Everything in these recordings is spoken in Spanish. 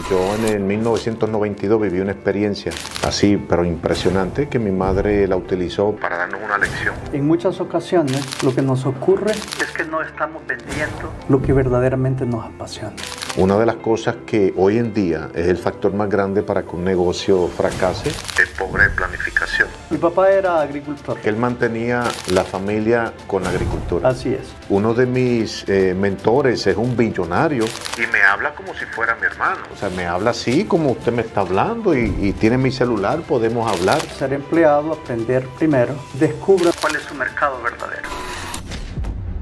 Yo en el 1992 viví una experiencia así, pero impresionante, que mi madre la utilizó para darnos una lección. En muchas ocasiones lo que nos ocurre es que no estamos vendiendo lo que verdaderamente nos apasiona. Una de las cosas que hoy en día es el factor más grande para que un negocio fracase es pobre planificación. Mi papá era agricultor. Él mantenía la familia con la agricultura. Así es. Uno de mis mentores es un billonario y me habla como si fuera mi hermano. O sea, me habla así como usted me está hablando y tiene mi celular, podemos hablar. Ser empleado, aprender primero, descubra cuál es su mercado verdadero.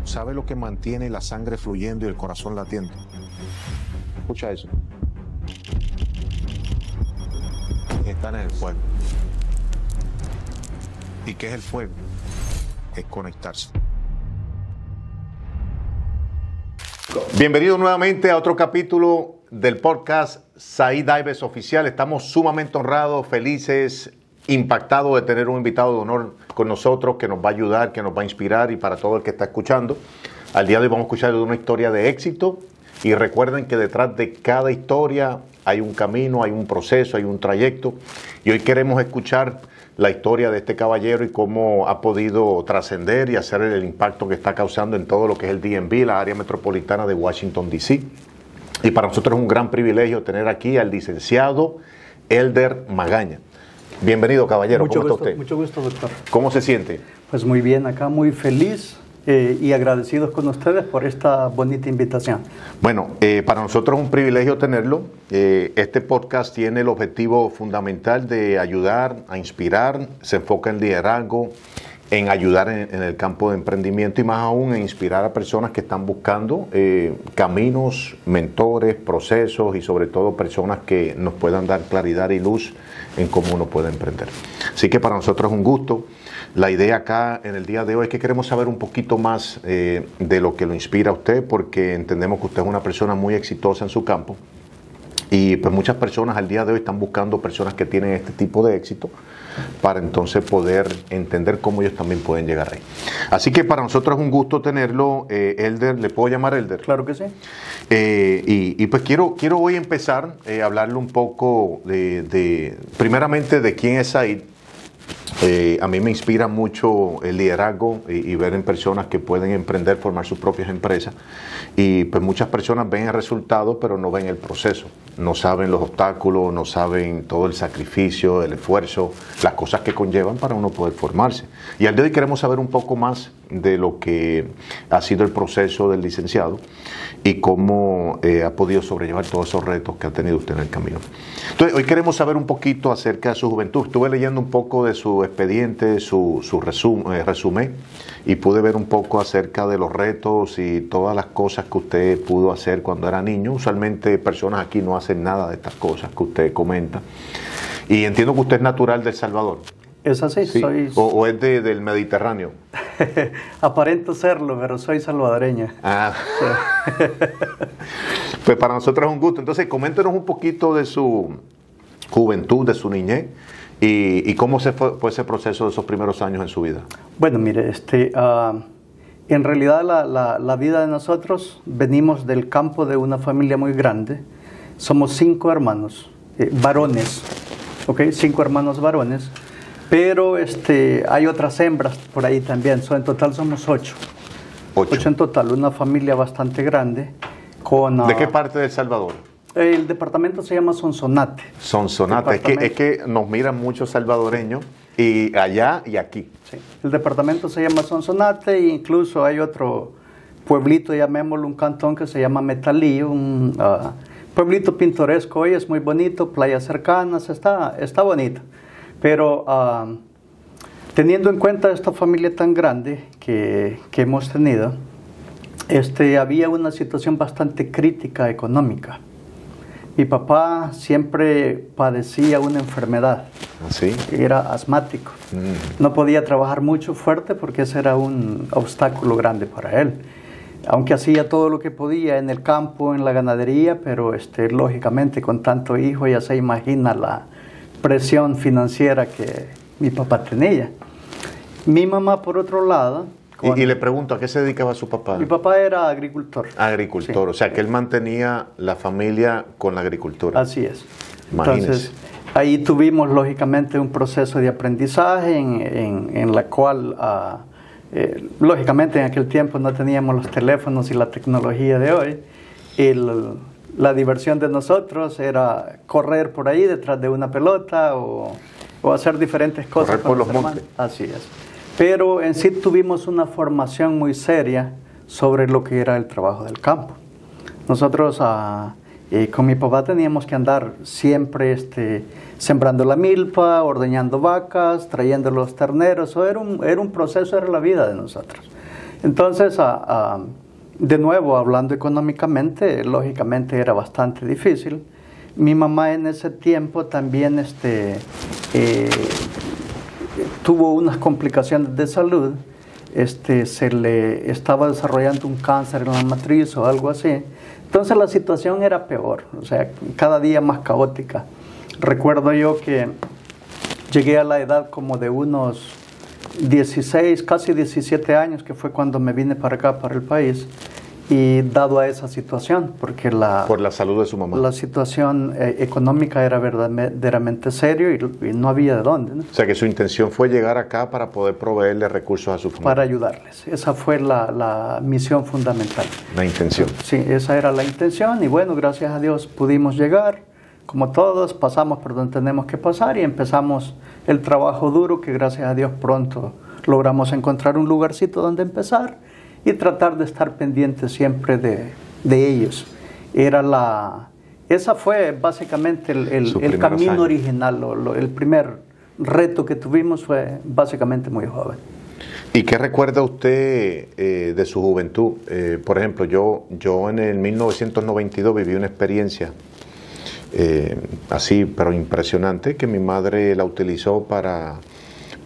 ¿Sabe lo que mantiene la sangre fluyendo y el corazón latiendo? Escucha eso. Están en el fuego. ¿Y qué es el fuego? Es conectarse. Bienvenido nuevamente a otro capítulo del podcast Said Daibes Oficial. Estamos sumamente honrados, felices, impactados de tener un invitado de honor con nosotros que nos va a ayudar, que nos va a inspirar, y para todo el que está escuchando. Al día de hoy vamos a escuchar de una historia de éxito, y recuerden que detrás de cada historia hay un camino, hay un proceso, hay un trayecto, y hoy queremos escuchar la historia de este caballero y cómo ha podido trascender y hacer el impacto que está causando en todo lo que es el DMV, la área metropolitana de Washington, D.C. Y para nosotros es un gran privilegio tener aquí al licenciado Elder Magaña. Bienvenido, caballero. ¿Cómo está usted? Mucho gusto, doctor. ¿Cómo se siente? Pues muy bien, acá muy feliz y agradecidos con ustedes por esta bonita invitación. Bueno, para nosotros es un privilegio tenerlo. Este podcast tiene el objetivo fundamental de ayudar, a inspirar, se enfoca en liderazgo, en ayudar en el campo de emprendimiento y más aún en inspirar a personas que están buscando caminos, mentores, procesos y sobre todo personas que nos puedan dar claridad y luz en cómo uno puede emprender. Así que para nosotros es un gusto. La idea acá en el día de hoy es que queremos saber un poquito más de lo que lo inspira a usted, porque entendemos que usted es una persona muy exitosa en su campo y pues muchas personas al día de hoy están buscando personas que tienen este tipo de éxito para entonces poder entender cómo ellos también pueden llegar ahí. Así que para nosotros es un gusto tenerlo, Elder. ¿Le puedo llamar Elder? Claro que sí. Y pues quiero hoy empezar a hablarle un poco primeramente de quién es Said. A mí me inspira mucho el liderazgo y ver en personas que pueden emprender, formar sus propias empresas. Y pues muchas personas ven el resultado, pero no ven el proceso. No saben los obstáculos, no saben todo el sacrificio, el esfuerzo, las cosas que conllevan para uno poder formarse. Y al día de hoy queremos saber un poco más de lo que ha sido el proceso del licenciado y cómo ha podido sobrellevar todos esos retos que ha tenido usted en el camino. Entonces, hoy queremos saber un poquito acerca de su juventud. Estuve leyendo un poco de su expediente, su resumen, y pude ver un poco acerca de los retos y todas las cosas que usted pudo hacer cuando era niño. Usualmente personas aquí no hacen nada de estas cosas que usted comenta. Y entiendo que usted es natural de El Salvador. Es así, ¿Sí? soy... ¿O es del Mediterráneo? Aparento serlo, pero soy salvadoreña. Ah. Sí. Pues para nosotros es un gusto. Entonces, coméntenos un poquito de su juventud, de su niñez, y cómo fue ese proceso de esos primeros años en su vida. Bueno, mire, en realidad la vida de nosotros venimos del campo de una familia muy grande. Somos 5 hermanos, varones, ¿ok? 5 hermanos varones. Pero hay otras hembras por ahí también. En total somos 8. 8 en total, una familia bastante grande. ¿De qué parte de El Salvador? El departamento se llama Sonsonate. Sonsonate, es que nos miran muchos salvadoreños, y allá y aquí. Sí. El departamento se llama Sonsonate, e incluso hay otro pueblito, llamémoslo un cantón, que se llama Metalí, un pueblito pintoresco. Hoy es muy bonito, playas cercanas, está bonito. Pero teniendo en cuenta esta familia tan grande que hemos tenido, había una situación bastante crítica económica. Mi papá siempre padecía una enfermedad. ¿Sí? Era asmático. No podía trabajar mucho fuerte porque ese era un obstáculo grande para él. Aunque hacía todo lo que podía en el campo, en la ganadería, pero lógicamente con tanto hijo ya se imagina la presión financiera que mi papá tenía. Mi mamá, por otro lado, Y le pregunto, ¿a qué se dedicaba su papá? Mi papá era agricultor. Agricultor, Sí. o sea que él mantenía la familia con la agricultura. Así es. Imagínese. Entonces, ahí tuvimos lógicamente un proceso de aprendizaje en la cual, lógicamente en aquel tiempo no teníamos los teléfonos y la tecnología de hoy. La diversión de nosotros era correr por ahí detrás de una pelota o hacer diferentes cosas. Correr por los montes. Así es. Pero en sí tuvimos una formación muy seria sobre lo que era el trabajo del campo. Nosotros con mi papá teníamos que andar siempre sembrando la milpa, ordeñando vacas, trayendo los terneros. Era un proceso, era la vida de nosotros. Entonces, de nuevo, hablando económicamente, lógicamente era bastante difícil. Mi mamá en ese tiempo también tuvo unas complicaciones de salud. Se le estaba desarrollando un cáncer en la matriz o algo así. Entonces la situación era peor, o sea, cada día más caótica. Recuerdo yo que llegué a la edad como de unos 16, casi 17 años, que fue cuando me vine para acá, para el país, y dado a esa situación, porque por la salud de su mamá. La situación económica era verdaderamente serio y no había de dónde, ¿no? O sea que su intención fue llegar acá para poder proveerle recursos a su familia. Para ayudarles. Esa fue la misión fundamental. La intención. Sí, esa era la intención y bueno, gracias a Dios pudimos llegar. Como todos, pasamos por donde tenemos que pasar y empezamos el trabajo duro que gracias a Dios pronto logramos encontrar un lugarcito donde empezar y tratar de estar pendientes siempre de ellos. Esa fue básicamente el camino original, el primer reto que tuvimos fue básicamente muy joven. ¿Y qué recuerda usted de su juventud? Por ejemplo, yo en el 1992 viví una experiencia así, pero impresionante, que mi madre la utilizó para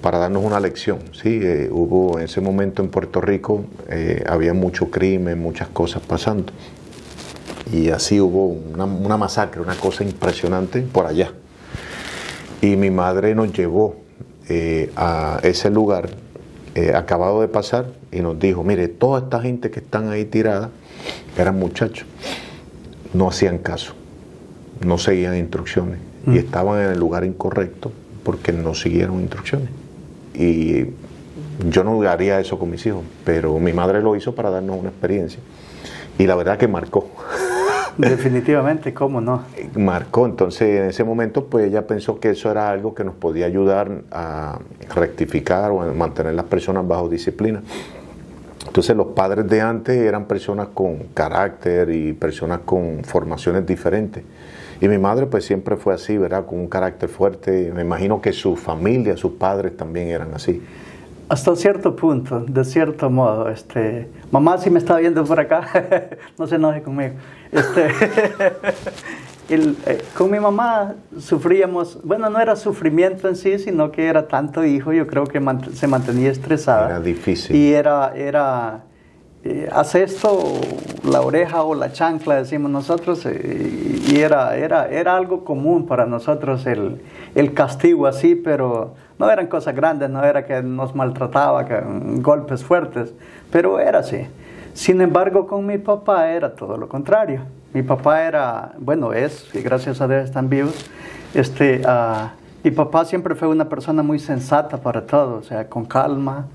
darnos una lección. ¿Sí? Hubo en ese momento en Puerto Rico, había mucho crimen, muchas cosas pasando. Y así hubo una masacre, una cosa impresionante por allá. Y mi madre nos llevó a ese lugar acabado de pasar y nos dijo, mire, toda esta gente que están ahí tirada eran muchachos, no hacían caso, no seguían instrucciones y estaban en el lugar incorrecto porque no siguieron instrucciones. Y yo no haría eso con mis hijos, pero mi madre lo hizo para darnos una experiencia y la verdad que marcó. Definitivamente, ¿cómo no? Marcó, entonces en ese momento pues ella pensó que eso era algo que nos podía ayudar a rectificar o a mantener las personas bajo disciplina. Entonces los padres de antes eran personas con carácter y personas con formaciones diferentes. Y mi madre pues siempre fue así, ¿verdad? Con un carácter fuerte. Me imagino que su familia, sus padres también eran así. Hasta cierto punto, de cierto modo. Mamá, si me está viendo por acá, no se enoje conmigo. Con mi mamá sufríamos, bueno, no era sufrimiento en sí, sino que era tanto hijo, yo creo que se mantenía estresada. Era difícil. Y hace esto, la oreja o la chancla, decimos nosotros, y era algo común para nosotros el castigo así, pero no eran cosas grandes, no era que nos maltrataba, golpes fuertes, pero era así. Sin embargo, con mi papá era todo lo contrario. Mi papá era, bueno, y gracias a Dios están vivos. Mi papá siempre fue una persona muy sensata para todo, o sea, con calma.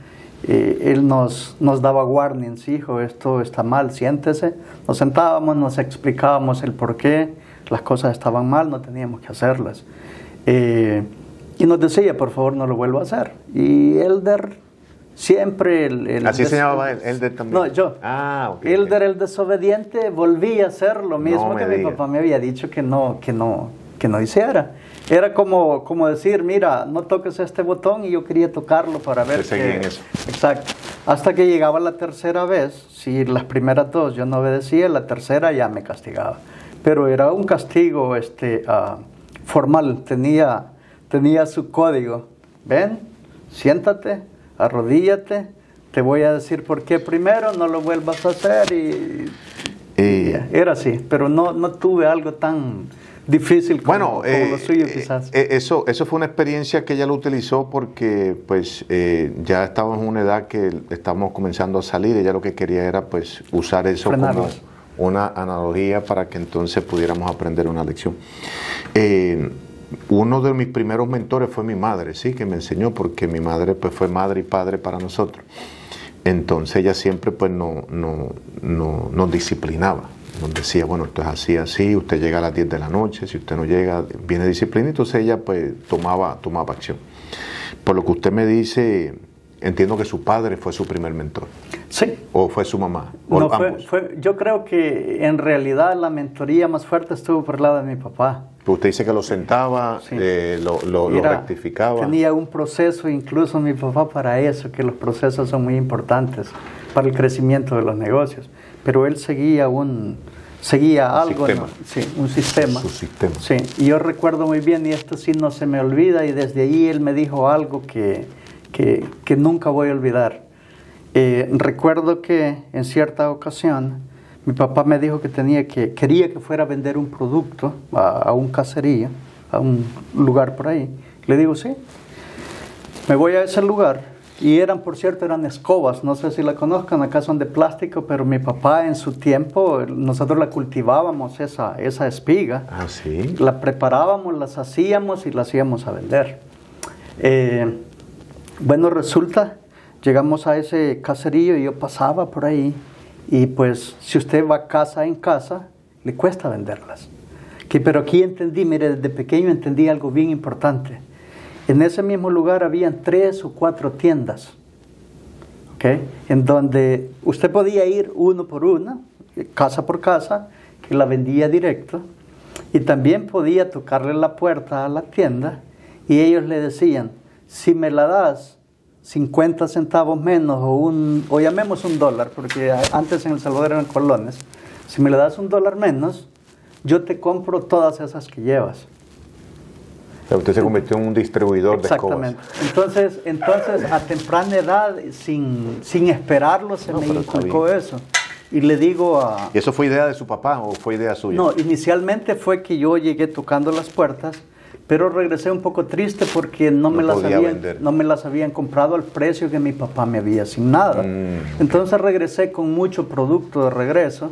Él nos daba warnings, hijo, esto está mal, siéntese. Nos sentábamos, nos explicábamos el por qué las cosas estaban mal, no teníamos que hacerlas. Y nos decía, por favor, no lo vuelva a hacer. Y Elder siempre... ¿Así se llamaba Elder también? No, yo. Ah, ok. Elder, el desobediente, volvía a hacer lo mismo que mi diga. papá me había dicho que no hiciera. Era como decir, mira, no toques este botón, y yo quería tocarlo para ver seguía en eso. Exacto. Hasta que llegaba la tercera vez, si las primeras dos yo no obedecía, la tercera ya me castigaba. Pero era un castigo formal, tenía su código. Ven, siéntate, arrodíllate, te voy a decir por qué primero, no lo vuelvas a hacer y era así. Pero no tuve algo tan difícil como, Bueno, como lo suyo quizás. eso fue una experiencia que ella lo utilizó porque pues ya estábamos en una edad que estábamos comenzando a salir. Ella lo que quería era pues usar eso Frenarlos. como una analogía para que entonces pudiéramos aprender una lección. Uno de mis primeros mentores fue mi madre, sí, que me enseñó, porque mi madre pues fue madre y padre para nosotros. Entonces ella siempre pues nos disciplinaba. Nos decía, bueno, esto es así, así, usted llega a las 10 de la noche, si usted no llega, viene disciplina. Entonces ella pues tomaba acción. Por lo que usted me dice, entiendo que su padre fue su primer mentor. Sí. ¿O fue su mamá? ¿O No, ambos? yo creo que en realidad la mentoría más fuerte estuvo por el lado de mi papá. Usted dice que lo sentaba, Sí. lo rectificaba. Tenía un proceso, incluso mi papá, para eso, que los procesos son muy importantes para el crecimiento de los negocios. Pero él seguía algo, sistema. ¿no? Sí, un sistema. Su sistema. Sí, y yo recuerdo muy bien, y esto sí no se me olvida, y desde ahí él me dijo algo que nunca voy a olvidar. Recuerdo que en cierta ocasión mi papá me dijo que quería que fuera a vender un producto a un caserío, a un lugar por ahí. Le digo, sí, me voy a ese lugar. Y por cierto, eran escobas, no sé si la conozcan, acá son de plástico, pero mi papá en su tiempo, nosotros la cultivábamos, esa espiga. Ah, sí. La preparábamos, las hacíamos y las íbamos a vender. Bueno, resulta, llegamos a ese caserío y yo pasaba por ahí. Y pues, si usted va casa en casa, le cuesta venderlas. Pero aquí entendí, mire, desde pequeño entendí algo bien importante. En ese mismo lugar habían 3 o 4 tiendas, ¿ok? En donde usted podía ir uno por una, casa por casa, que la vendía directo, y también podía tocarle la puerta a la tienda, y ellos le decían, si me la das 50 centavos menos, o llamemos $1, porque antes en El Salvador eran colones, si me la das $1 menos, yo te compro todas esas que llevas. Usted se convirtió en un distribuidor de escobas. Exactamente. Entonces, a temprana edad, sin esperarlo, se me inculcó eso. Y le digo a... ¿Y eso fue idea de su papá o fue idea suya? No, inicialmente fue que yo llegué tocando las puertas, pero regresé un poco triste porque no me las habían comprado al precio que mi papá me había asignado. Entonces regresé con mucho producto de regreso.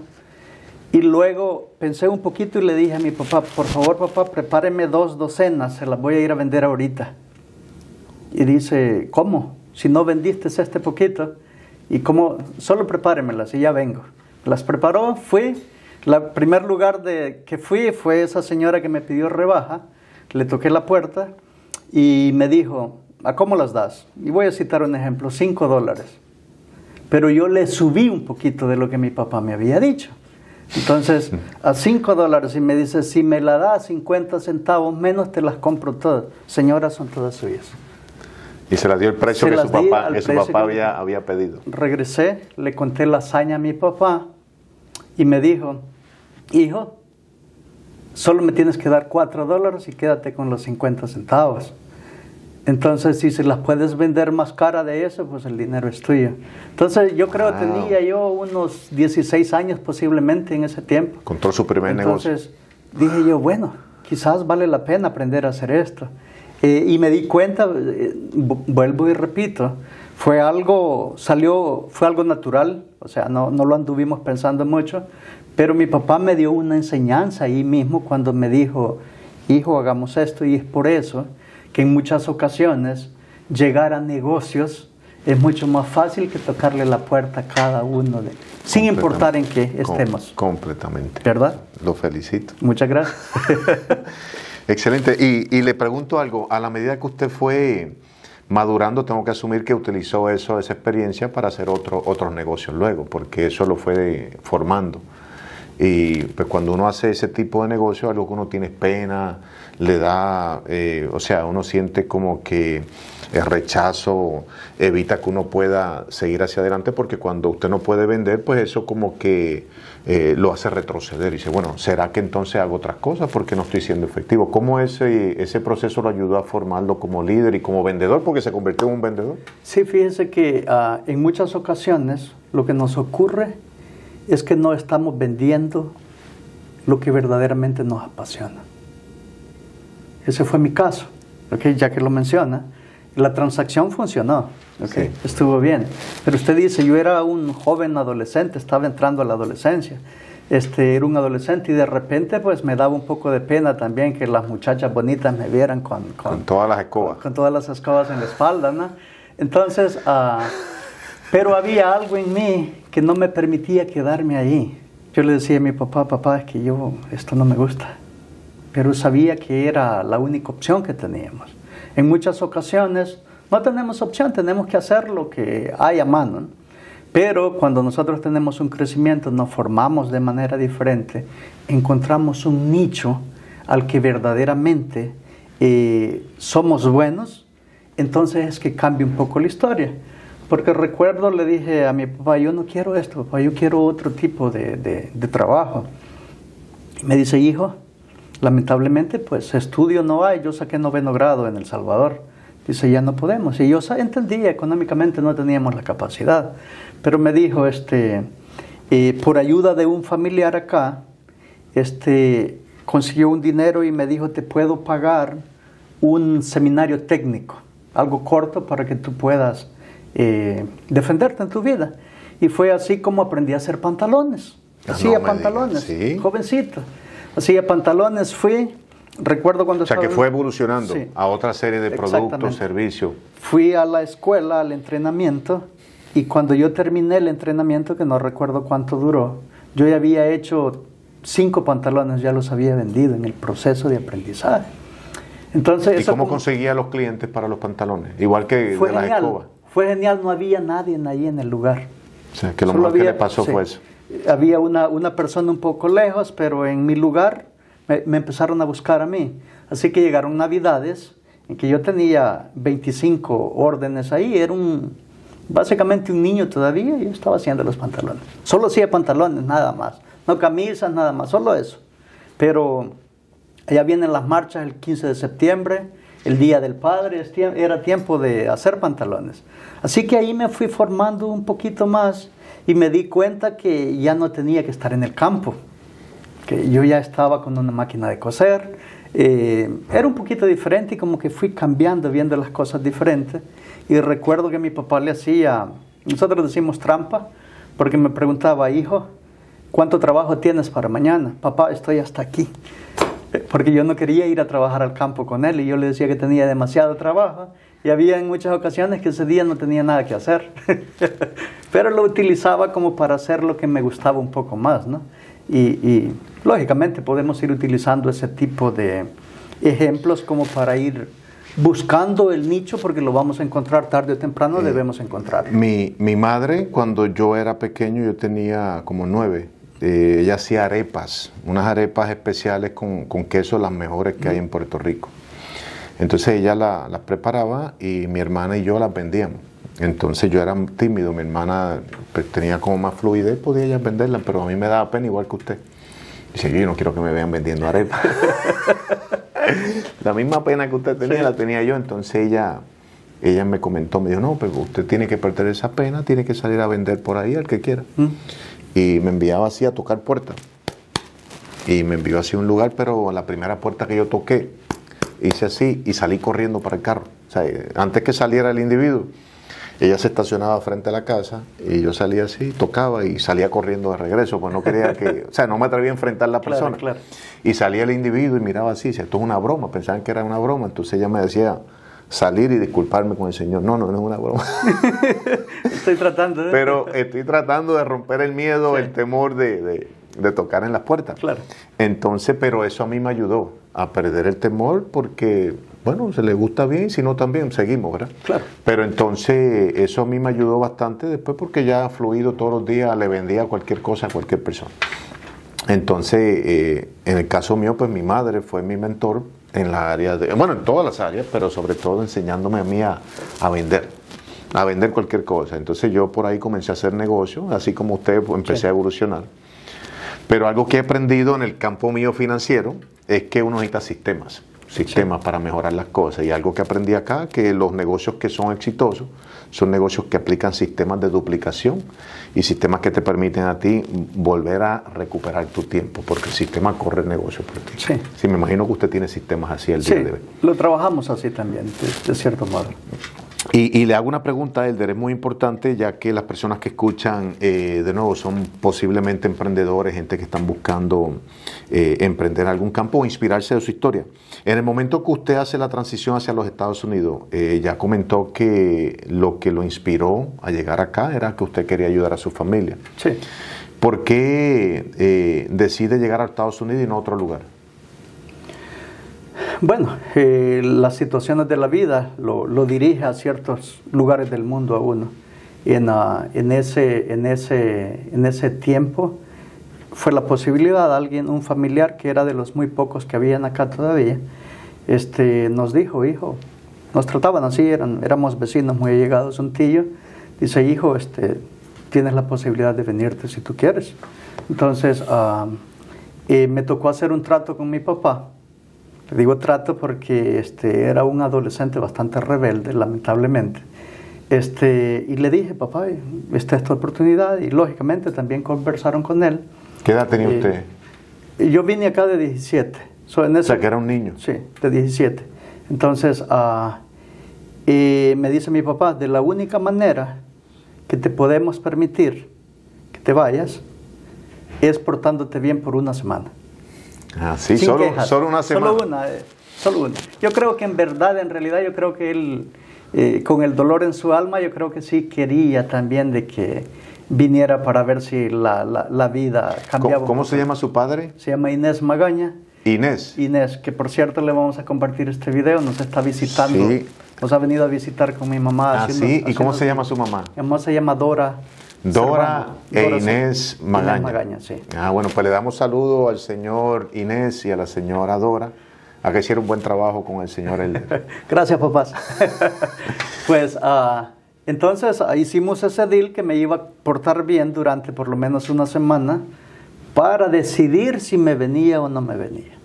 Y luego pensé un poquito y le dije a mi papá, por favor papá, prepáreme 2 docenas, se las voy a ir a vender ahorita. Y dice, ¿cómo? Si no vendiste este poquito, y cómo, solo prepáremelas y ya vengo. Las preparó, fui, el primer lugar que fui fue esa señora que me pidió rebaja, le toqué la puerta y me dijo, ¿a cómo las das? Y voy a citar un ejemplo, $5. Pero yo le subí un poquito de lo que mi papá me había dicho. Entonces, a $5, y me dice, si me la das 50 centavos menos, te las compro todas. Señora, son todas suyas. Y se las dio el precio que su papá había pedido. Regresé, le conté la hazaña a mi papá, y me dijo, hijo, solo me tienes que dar $4 y quédate con los 50 centavos. Entonces, si se las puedes vender más cara de eso, pues el dinero es tuyo. Entonces, yo creo que tenía yo unos 16 años posiblemente en ese tiempo. Encontró su primer negocio. Entonces, dije yo, bueno, quizás vale la pena aprender a hacer esto. Y me di cuenta, vuelvo y repito, fue algo natural, o sea, no lo anduvimos pensando mucho, pero mi papá me dio una enseñanza ahí mismo cuando me dijo, hijo, hagamos esto, y es por eso que en muchas ocasiones llegar a negocios es mucho más fácil que tocarle la puerta a cada uno, sin importar en qué estemos. Completamente. ¿Verdad? Lo felicito. Muchas gracias. Excelente. Y le pregunto algo, a la medida que usted fue madurando, tengo que asumir que utilizó esa experiencia para hacer otros negocios luego, porque eso lo fue formando. Y pues cuando uno hace ese tipo de negocio, algo que uno tiene pena, le da, o sea, uno siente como que el rechazo evita que uno pueda seguir hacia adelante, porque cuando usted no puede vender, pues eso como que lo hace retroceder y dice, bueno, ¿será que entonces hago otras cosas porque no estoy siendo efectivo? ¿Cómo ese proceso lo ayudó a formarlo como líder y como vendedor, porque se convirtió en un vendedor? Sí, fíjese que en muchas ocasiones lo que nos ocurre es que no estamos vendiendo lo que verdaderamente nos apasiona. Ese fue mi caso, ¿okay? Ya que lo menciona. La transacción funcionó, ¿okay? Sí. Estuvo bien. Pero usted dice, yo era un joven adolescente, estaba entrando a la adolescencia. Era un adolescente y de repente pues me daba un poco de pena también que las muchachas bonitas me vieran con todas las escobas. Con todas las escobas en la espalda, ¿no? Entonces, pero había algo en mí que no me permitía quedarme ahí. Yo le decía a mi papá, papá, es que esto no me gusta. Pero sabía que era la única opción que teníamos. En muchas ocasiones no tenemos opción, tenemos que hacer lo que hay a mano, ¿no? Pero cuando nosotros tenemos un crecimiento, nos formamos de manera diferente, encontramos un nicho al que verdaderamente somos buenos, entonces es que cambia un poco la historia. Porque recuerdo, le dije a mi papá, yo no quiero esto, papá, yo quiero otro tipo de trabajo. Y me dice, hijo, lamentablemente pues estudio no hay, yo saqué 9º grado en El Salvador. Dice, ya no podemos. Y yo entendía, económicamente no teníamos la capacidad. Pero me dijo, por ayuda de un familiar acá, consiguió un dinero y me dijo, te puedo pagar un seminario técnico, algo corto para que tú puedas defenderte en tu vida. Y fue así como aprendí a hacer pantalones. Hacía pantalones, ¿sí? Jovencito. Hacía pantalones, recuerdo cuando que fue evolucionando, sí, a otra serie de productos, servicios. Fui a la escuela, al entrenamiento, y cuando yo terminé el entrenamiento, que no recuerdo cuánto duró, yo ya había hecho 5 pantalones, ya los había vendido en el proceso de aprendizaje. Entonces, ¿y cómo conseguía los clientes para los pantalones? Igual que de las escobas. Fue genial, no había nadie ahí en el lugar. O sea, que lo más que le pasó fue eso. Había una persona un poco lejos, pero en mi lugar me empezaron a buscar a mí. Así que llegaron Navidades en que yo tenía 25 órdenes ahí. Era básicamente un niño todavía y yo estaba haciendo los pantalones. Solo hacía pantalones, nada más. No camisas, nada más, solo eso. Pero ya vienen las marchas el 15 de septiembre, el Día del Padre, era tiempo de hacer pantalones. Así que ahí me fui formando un poquito más y me di cuenta que ya no tenía que estar en el campo, que yo ya estaba con una máquina de coser. Era un poquito diferente y como que fui cambiando, viendo las cosas diferentes. Y recuerdo que mi papá le hacía, nosotros decimos trampa, porque me preguntaba, hijo, ¿cuánto trabajo tienes para mañana? Papá, estoy hasta aquí. Porque yo no quería ir a trabajar al campo con él y yo le decía que tenía demasiado trabajo. Y había en muchas ocasiones que ese día no tenía nada que hacer. Pero lo utilizaba como para hacer lo que me gustaba un poco más, ¿no? Y lógicamente podemos ir utilizando ese tipo de ejemplos como para ir buscando el nicho, porque lo vamos a encontrar tarde o temprano, debemos encontrarlo. Mi madre, cuando yo era pequeño, yo tenía como 9, ella hacía arepas, unas arepas especiales con queso, las mejores que hay en Puerto Rico. Entonces ella las preparaba y mi hermana y yo las vendíamos. Entonces yo era tímido, mi hermana pues, tenía como más fluidez, podía ella venderlas, pero a mí me daba pena igual que usted. Dice, yo no quiero que me vean vendiendo arepas. La misma pena que usted tenía, sí, la tenía yo. Entonces ella me comentó, me dijo, no, pero usted tiene que perder esa pena, tiene que salir a vender por ahí al que quiera. Y me enviaba así a tocar puertas. Y me envió así a un lugar, pero la primera puerta que yo toqué, hice así y salí corriendo para el carro. O sea, antes que saliera el individuo, ella se estacionaba frente a la casa y yo salía así, tocaba y salía corriendo de regreso, pues no quería que, o sea, no me atrevía a enfrentar a la persona. Claro. Y salía el individuo y miraba así, decía, esto es una broma, pensaban que era una broma, entonces ella me decía salir y disculparme con el Señor. No es una broma. Estoy tratando, ¿eh? Pero estoy tratando de romper el miedo, sí, el temor de tocar en las puertas. Claro. Entonces, pero eso a mí me ayudó a perder el temor porque, bueno, se le gusta bien, si no también seguimos, ¿verdad? Claro. Pero entonces eso a mí me ayudó bastante después porque ya fluido todos los días, le vendía cualquier cosa a cualquier persona. Entonces, en el caso mío, pues mi madre fue mi mentor en la área de, bueno, en todas las áreas, pero sobre todo enseñándome a mí a vender cualquier cosa. Entonces yo por ahí comencé a hacer negocios, así como usted, pues, empecé, sí, a evolucionar. Pero algo que he aprendido en el campo mío financiero es que uno necesita sistemas. sistemas para mejorar las cosas. Y algo que aprendí acá, que los negocios que son exitosos son negocios que aplican sistemas de duplicación y sistemas que te permiten a ti volver a recuperar tu tiempo, porque el sistema corre el negocio por ti. Sí. Sí, me imagino que usted tiene sistemas así el día de hoy. Lo trabajamos así también, de cierto modo. Y le hago una pregunta a Elder, es muy importante, ya que las personas que escuchan, de nuevo, son posiblemente emprendedores, gente que están buscando emprender en algún campo o inspirarse de su historia. En el momento que usted hace la transición hacia los Estados Unidos, ya comentó que lo que lo inspiró a llegar acá era que usted quería ayudar a su familia. Sí. ¿Por qué decide llegar a Estados Unidos y no a otro lugar? Bueno, las situaciones de la vida lo dirige a ciertos lugares del mundo a uno. En ese tiempo fue la posibilidad, un familiar que era de los muy pocos que habían acá todavía, nos dijo, hijo, nos trataban así, éramos vecinos muy allegados, un tío, dice, hijo, tienes la posibilidad de venirte si tú quieres. Entonces, me tocó hacer un trato con mi papá. Le digo trato porque era un adolescente bastante rebelde, lamentablemente. Y le dije, papá, esta es tu oportunidad. Y lógicamente también conversaron con él. ¿Qué edad tenía usted? Yo vine acá de 17. O sea, que era un niño. Sí, de 17. Entonces, me dice mi papá, de la única manera que te podemos permitir que te vayas es portándote bien por una semana. Ah, sí, solo una semana. Solo una. Yo creo que en realidad, yo creo que él, con el dolor en su alma, yo creo que sí quería también de que viniera para ver si la vida cambiaba. ¿Cómo se llama su padre? Se llama Inés Magaña. Inés. Inés, que por cierto le vamos a compartir este video, nos está visitando. Sí. Nos ha venido a visitar con mi mamá. Sí, ¿y cómo se llama su mamá? Mi mamá se llama Dora. Dora Inés Magaña. Inés Magaña, sí. Bueno, pues le damos saludo al señor Inés y a la señora Dora. A que hicieron un buen trabajo con el señor Elder. Gracias, papás. Pues, entonces hicimos ese deal que me iba a portar bien durante por lo menos una semana para decidir si me venía o no me venía.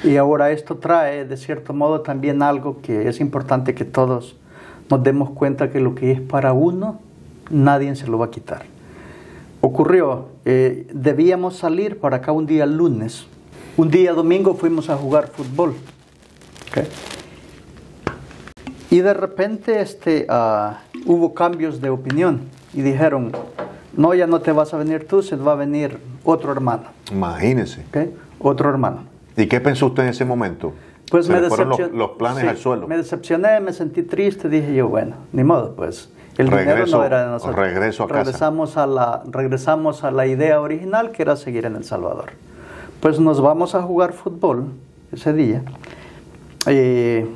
Y ahora esto trae, de cierto modo, también algo que es importante que todos nos demos cuenta que lo que es para uno, nadie se lo va a quitar. Ocurrió, debíamos salir para acá un día lunes. Un día domingo fuimos a jugar fútbol. ¿Okay? Y de repente hubo cambios de opinión. Y dijeron, no, ya no te vas a venir tú, se va a venir otro hermano. Imagínese. ¿Okay? Otro hermano. ¿Y qué pensó usted en ese momento? Pues se me fueron los planes al suelo. Me decepcioné, me sentí triste, dije yo, bueno, ni modo, pues el dinero no era de nosotros. Regreso a casa. Regresamos a la idea original, que era seguir en El Salvador. Pues nos vamos a jugar fútbol ese día.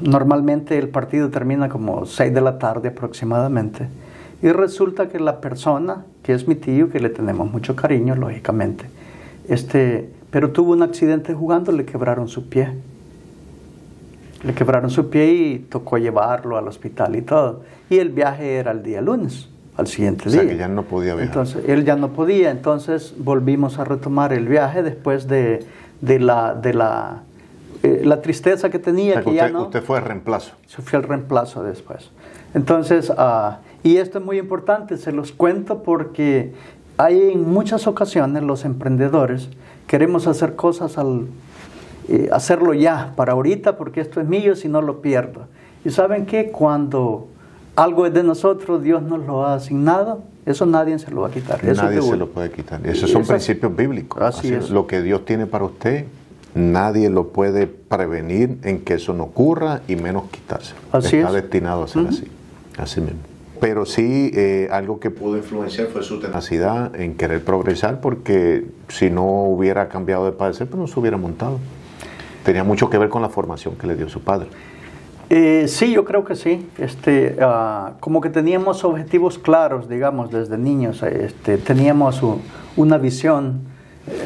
Normalmente el partido termina como 6 de la tarde aproximadamente. Y resulta que la persona, que es mi tío, que le tenemos mucho cariño, lógicamente, pero tuvo un accidente jugando, le quebraron su pie. Le quebraron su pie y tocó llevarlo al hospital y todo. Y el viaje era el día lunes, al siguiente día. O sea, que ya no podía viajar. Entonces, él ya no podía, entonces volvimos a retomar el viaje después de la tristeza que tenía. O sea, que usted fue el reemplazo. Yo fui el reemplazo después. Entonces, y esto es muy importante, se los cuento porque hay en muchas ocasiones los emprendedores queremos hacer cosas hacerlo ya, para ahorita, porque esto es mío, si no lo pierdo. Y ¿saben qué? Cuando algo es de nosotros, Dios nos lo ha asignado, eso nadie se lo va a quitar. Nadie se lo puede quitar. Esos son principios bíblicos. Así es. Lo que Dios tiene para usted, nadie lo puede prevenir en que eso no ocurra y menos quitarse. Está destinado a ser así. Así mismo. Pero sí, algo que pudo influenciar fue su tenacidad en querer progresar, porque si no hubiera cambiado de parecer, pues no se hubiera montado. Tenía mucho que ver con la formación que le dio su padre. Sí, yo creo que sí. Como que teníamos objetivos claros, digamos, desde niños. Teníamos una visión,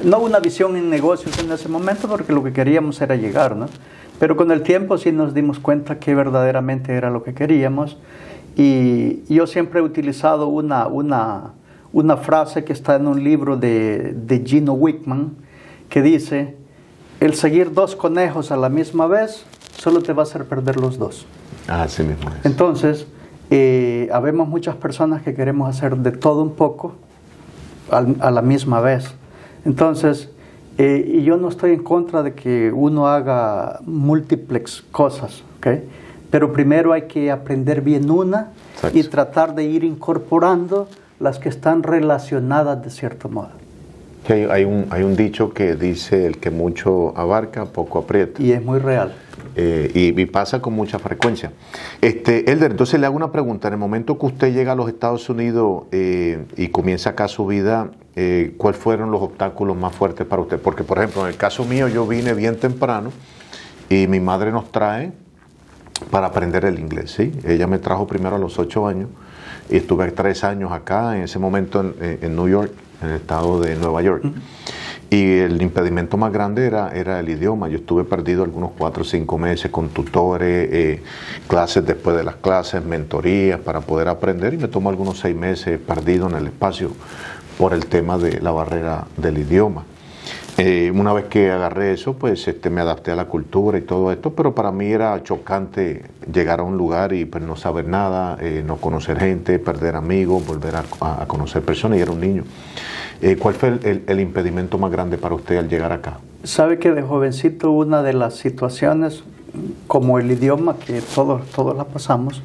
no una visión en negocios en ese momento, porque lo que queríamos era llegar, ¿no? Pero con el tiempo sí nos dimos cuenta que verdaderamente era lo que queríamos. Y yo siempre he utilizado una frase que está en un libro de Gino Wickman, que dice: el seguir 2 conejos a la misma vez solo te va a hacer perder los dos. Así mismo es. Entonces, habemos muchas personas que queremos hacer de todo un poco a la misma vez. Entonces, y yo no estoy en contra de que uno haga múltiples cosas, ¿ok? Pero primero hay que aprender bien una. Exacto. Y tratar de ir incorporando las que están relacionadas de cierto modo. Hay un dicho que dice: el que mucho abarca, poco aprieta. Y es muy real. Y pasa con mucha frecuencia. Elder, entonces le hago una pregunta. En el momento que usted llega a los Estados Unidos y comienza acá su vida, ¿cuáles fueron los obstáculos más fuertes para usted? Porque, por ejemplo, en el caso mío, yo vine bien temprano y mi madre nos trae para aprender el inglés, ¿sí? Ella me trajo primero a los 8 años y estuve 3 años acá, en ese momento en New York, en el estado de Nueva York. Y el impedimento más grande era el idioma. Yo estuve perdido algunos 4 o 5 meses con tutores, clases después de las clases, mentorías para poder aprender, y me tomó algunos 6 meses perdido en el espacio por el tema de la barrera del idioma. Una vez que agarré eso, pues me adapté a la cultura y todo esto, pero para mí era chocante llegar a un lugar y pues no saber nada, no conocer gente, perder amigos, volver a conocer personas, y era un niño. ¿Cuál fue el impedimento más grande para usted al llegar acá? Sabe que de jovencito una de las situaciones, como el idioma, que todos la pasamos,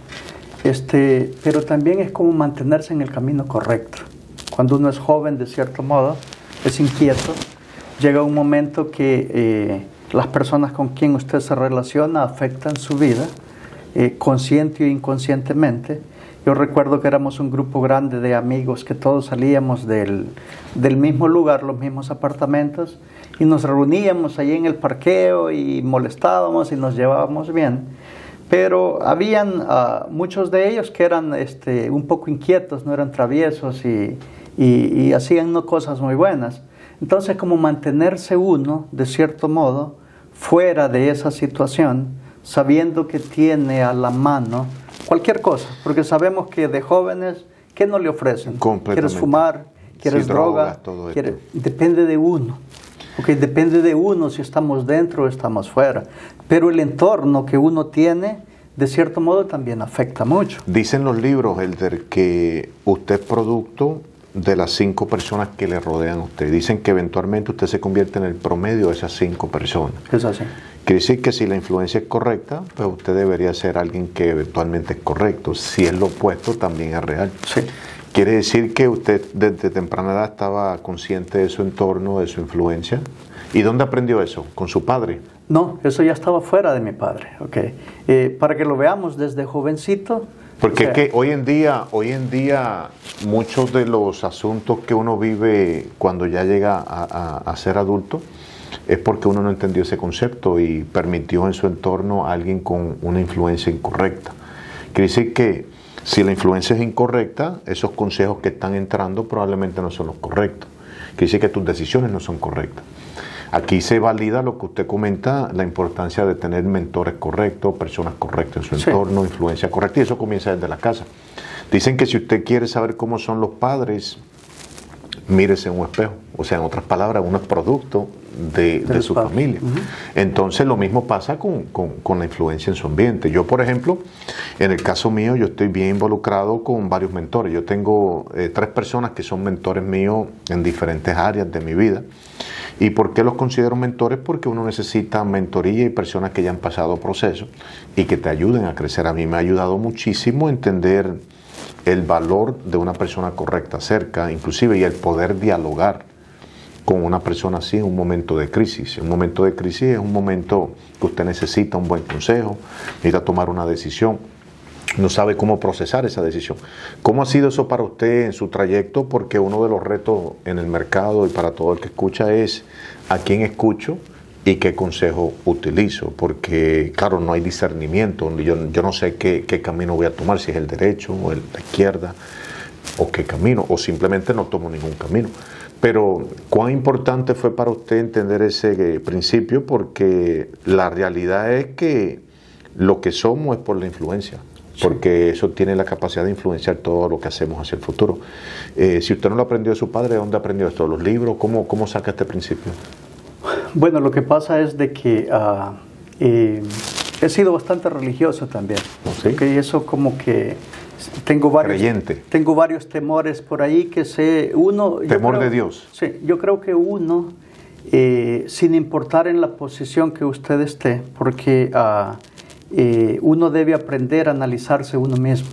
pero también es como mantenerse en el camino correcto. Cuando uno es joven, de cierto modo, es inquieto, llega un momento que las personas con quien usted se relaciona afectan su vida, consciente o inconscientemente. Yo recuerdo que éramos un grupo grande de amigos que todos salíamos del mismo lugar, los mismos apartamentos, y nos reuníamos ahí en el parqueo y molestábamos y nos llevábamos bien. Pero habían muchos de ellos que eran un poco inquietos, no eran traviesos y hacían cosas muy buenas. Entonces, como mantenerse uno, de cierto modo, fuera de esa situación, sabiendo que tiene a la mano cualquier cosa, porque sabemos que de jóvenes, ¿qué no le ofrecen? ¿Quieres fumar? ¿Quieres droga? Depende de uno. Okay, depende de uno si estamos dentro o estamos fuera. Pero el entorno que uno tiene, de cierto modo, también afecta mucho. Dicen los libros, Elder, que usted es producto de las 5 personas que le rodean a usted. Dicen que eventualmente usted se convierte en el promedio de esas 5 personas. Es así. Quiere decir que si la influencia es correcta, pues usted debería ser alguien que eventualmente es correcto. Si es lo opuesto, también es real. Sí. Quiere decir que usted desde temprana edad estaba consciente de su entorno, de su influencia. ¿Y dónde aprendió eso? ¿Con su padre? No, eso ya estaba fuera de mi padre. Okay. Para que lo veamos desde jovencito. Porque es que hoy en día muchos de los asuntos que uno vive cuando ya llega a ser adulto es porque uno no entendió ese concepto y permitió en su entorno a alguien con una influencia incorrecta. Quiere decir que si la influencia es incorrecta, esos consejos que están entrando probablemente no son los correctos. Quiere decir que tus decisiones no son correctas. Aquí se valida lo que usted comenta, la importancia de tener mentores correctos, personas correctas en su entorno, influencia correcta, y eso comienza desde la casa. Dicen que si usted quiere saber cómo son los padres, mírese en un espejo. O sea, en otras palabras, uno es producto de su familia. Entonces, lo mismo pasa con la influencia en su ambiente. Yo, por ejemplo, en el caso mío, yo estoy bien involucrado con varios mentores. Yo tengo 3 personas que son mentores míos en diferentes áreas de mi vida. ¿Y por qué los considero mentores? Porque uno necesita mentoría y personas que ya han pasado procesos y que te ayuden a crecer. A mí me ha ayudado muchísimo a entender el valor de una persona correcta cerca, inclusive, y el poder dialogar con una persona así en un momento de crisis. Un momento de crisis es un momento que usted necesita un buen consejo, necesita tomar una decisión, no sabe cómo procesar esa decisión. ¿Cómo ha sido eso para usted en su trayecto? Porque uno de los retos en el mercado y para todo el que escucha es a quién escucho y qué consejo utilizo, porque claro, no hay discernimiento. Yo no sé qué camino voy a tomar, si es el derecho o la izquierda, o qué camino, o simplemente no tomo ningún camino. Pero ¿cuán importante fue para usted entender ese principio? Porque la realidad es que lo que somos es por la influencia, porque eso tiene la capacidad de influenciar todo lo que hacemos hacia el futuro. Si usted no lo aprendió de su padre, ¿de dónde aprendió esto? ¿Los libros? ¿Cómo saca este principio? Bueno, lo que pasa es de que He sido bastante religioso también. ¿Sí? Okay, eso como que tengo varios, creyente. Tengo varios temores por ahí que sé. Temor de Dios. Sí, yo creo que uno, sin importar en la posición que usted esté, porque uno debe aprender a analizarse uno mismo.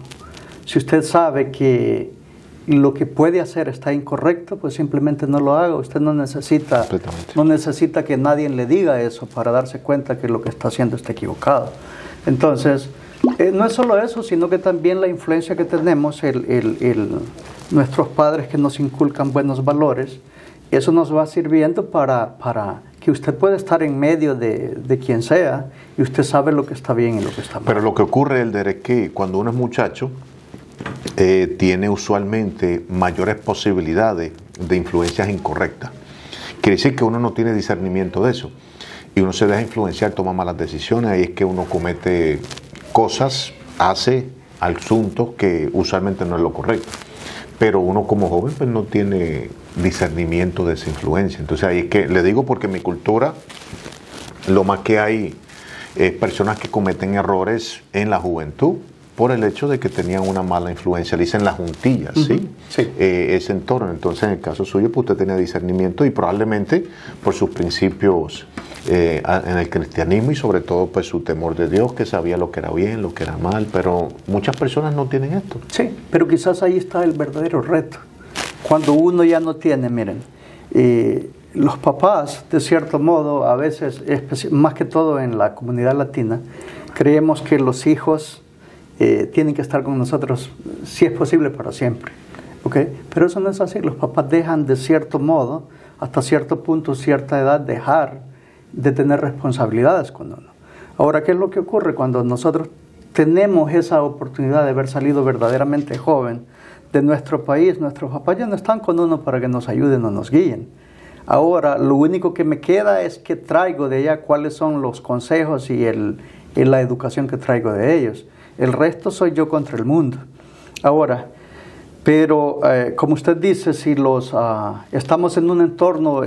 Si usted sabe que lo que puede hacer está incorrecto, pues simplemente no lo haga. Usted no necesita que nadie le diga eso para darse cuenta que lo que está haciendo está equivocado. Entonces, no es solo eso, sino que también la influencia que tenemos, nuestros padres que nos inculcan buenos valores, eso nos va sirviendo para que usted pueda estar en medio de quien sea y usted sabe lo que está bien y lo que está mal. Pero lo que ocurre, Elder, es que cuando uno es muchacho, tiene usualmente mayores posibilidades de influencias incorrectas. Quiere decir que uno no tiene discernimiento de eso y uno se deja influenciar, toma malas decisiones, ahí es que uno comete cosas, hace asuntos que usualmente no es lo correcto. Pero uno como joven pues no tiene discernimiento de esa influencia. Entonces ahí es que le digo, porque en mi cultura lo más que hay es personas que cometen errores en la juventud por el hecho de que tenían una mala influencia, le dicen las juntillas, ¿sí? Sí. Ese entorno. Entonces, en el caso suyo, pues usted tenía discernimiento y probablemente por sus principios en el cristianismo y sobre todo pues su temor de Dios, que sabía lo que era bien, lo que era mal, pero muchas personas no tienen esto. Sí, pero quizás ahí está el verdadero reto. Cuando uno ya no tiene, miren, los papás, de cierto modo, a veces, más que todo en la comunidad latina, creemos que los hijos tienen que estar con nosotros, si es posible, para siempre. ¿Okay? Pero eso no es así. Los papás dejan, de cierto modo, hasta cierto punto, cierta edad, dejar de tener responsabilidades con uno. Ahora, ¿qué es lo que ocurre cuando nosotros tenemos esa oportunidad de haber salido verdaderamente joven de nuestro país? Nuestros papás ya no están con uno para que nos ayuden o nos guíen. Ahora, lo único que me queda es que traigo de allá cuáles son los consejos y la educación que traigo de ellos. El resto soy yo contra el mundo. Ahora, pero como usted dice, si estamos en un entorno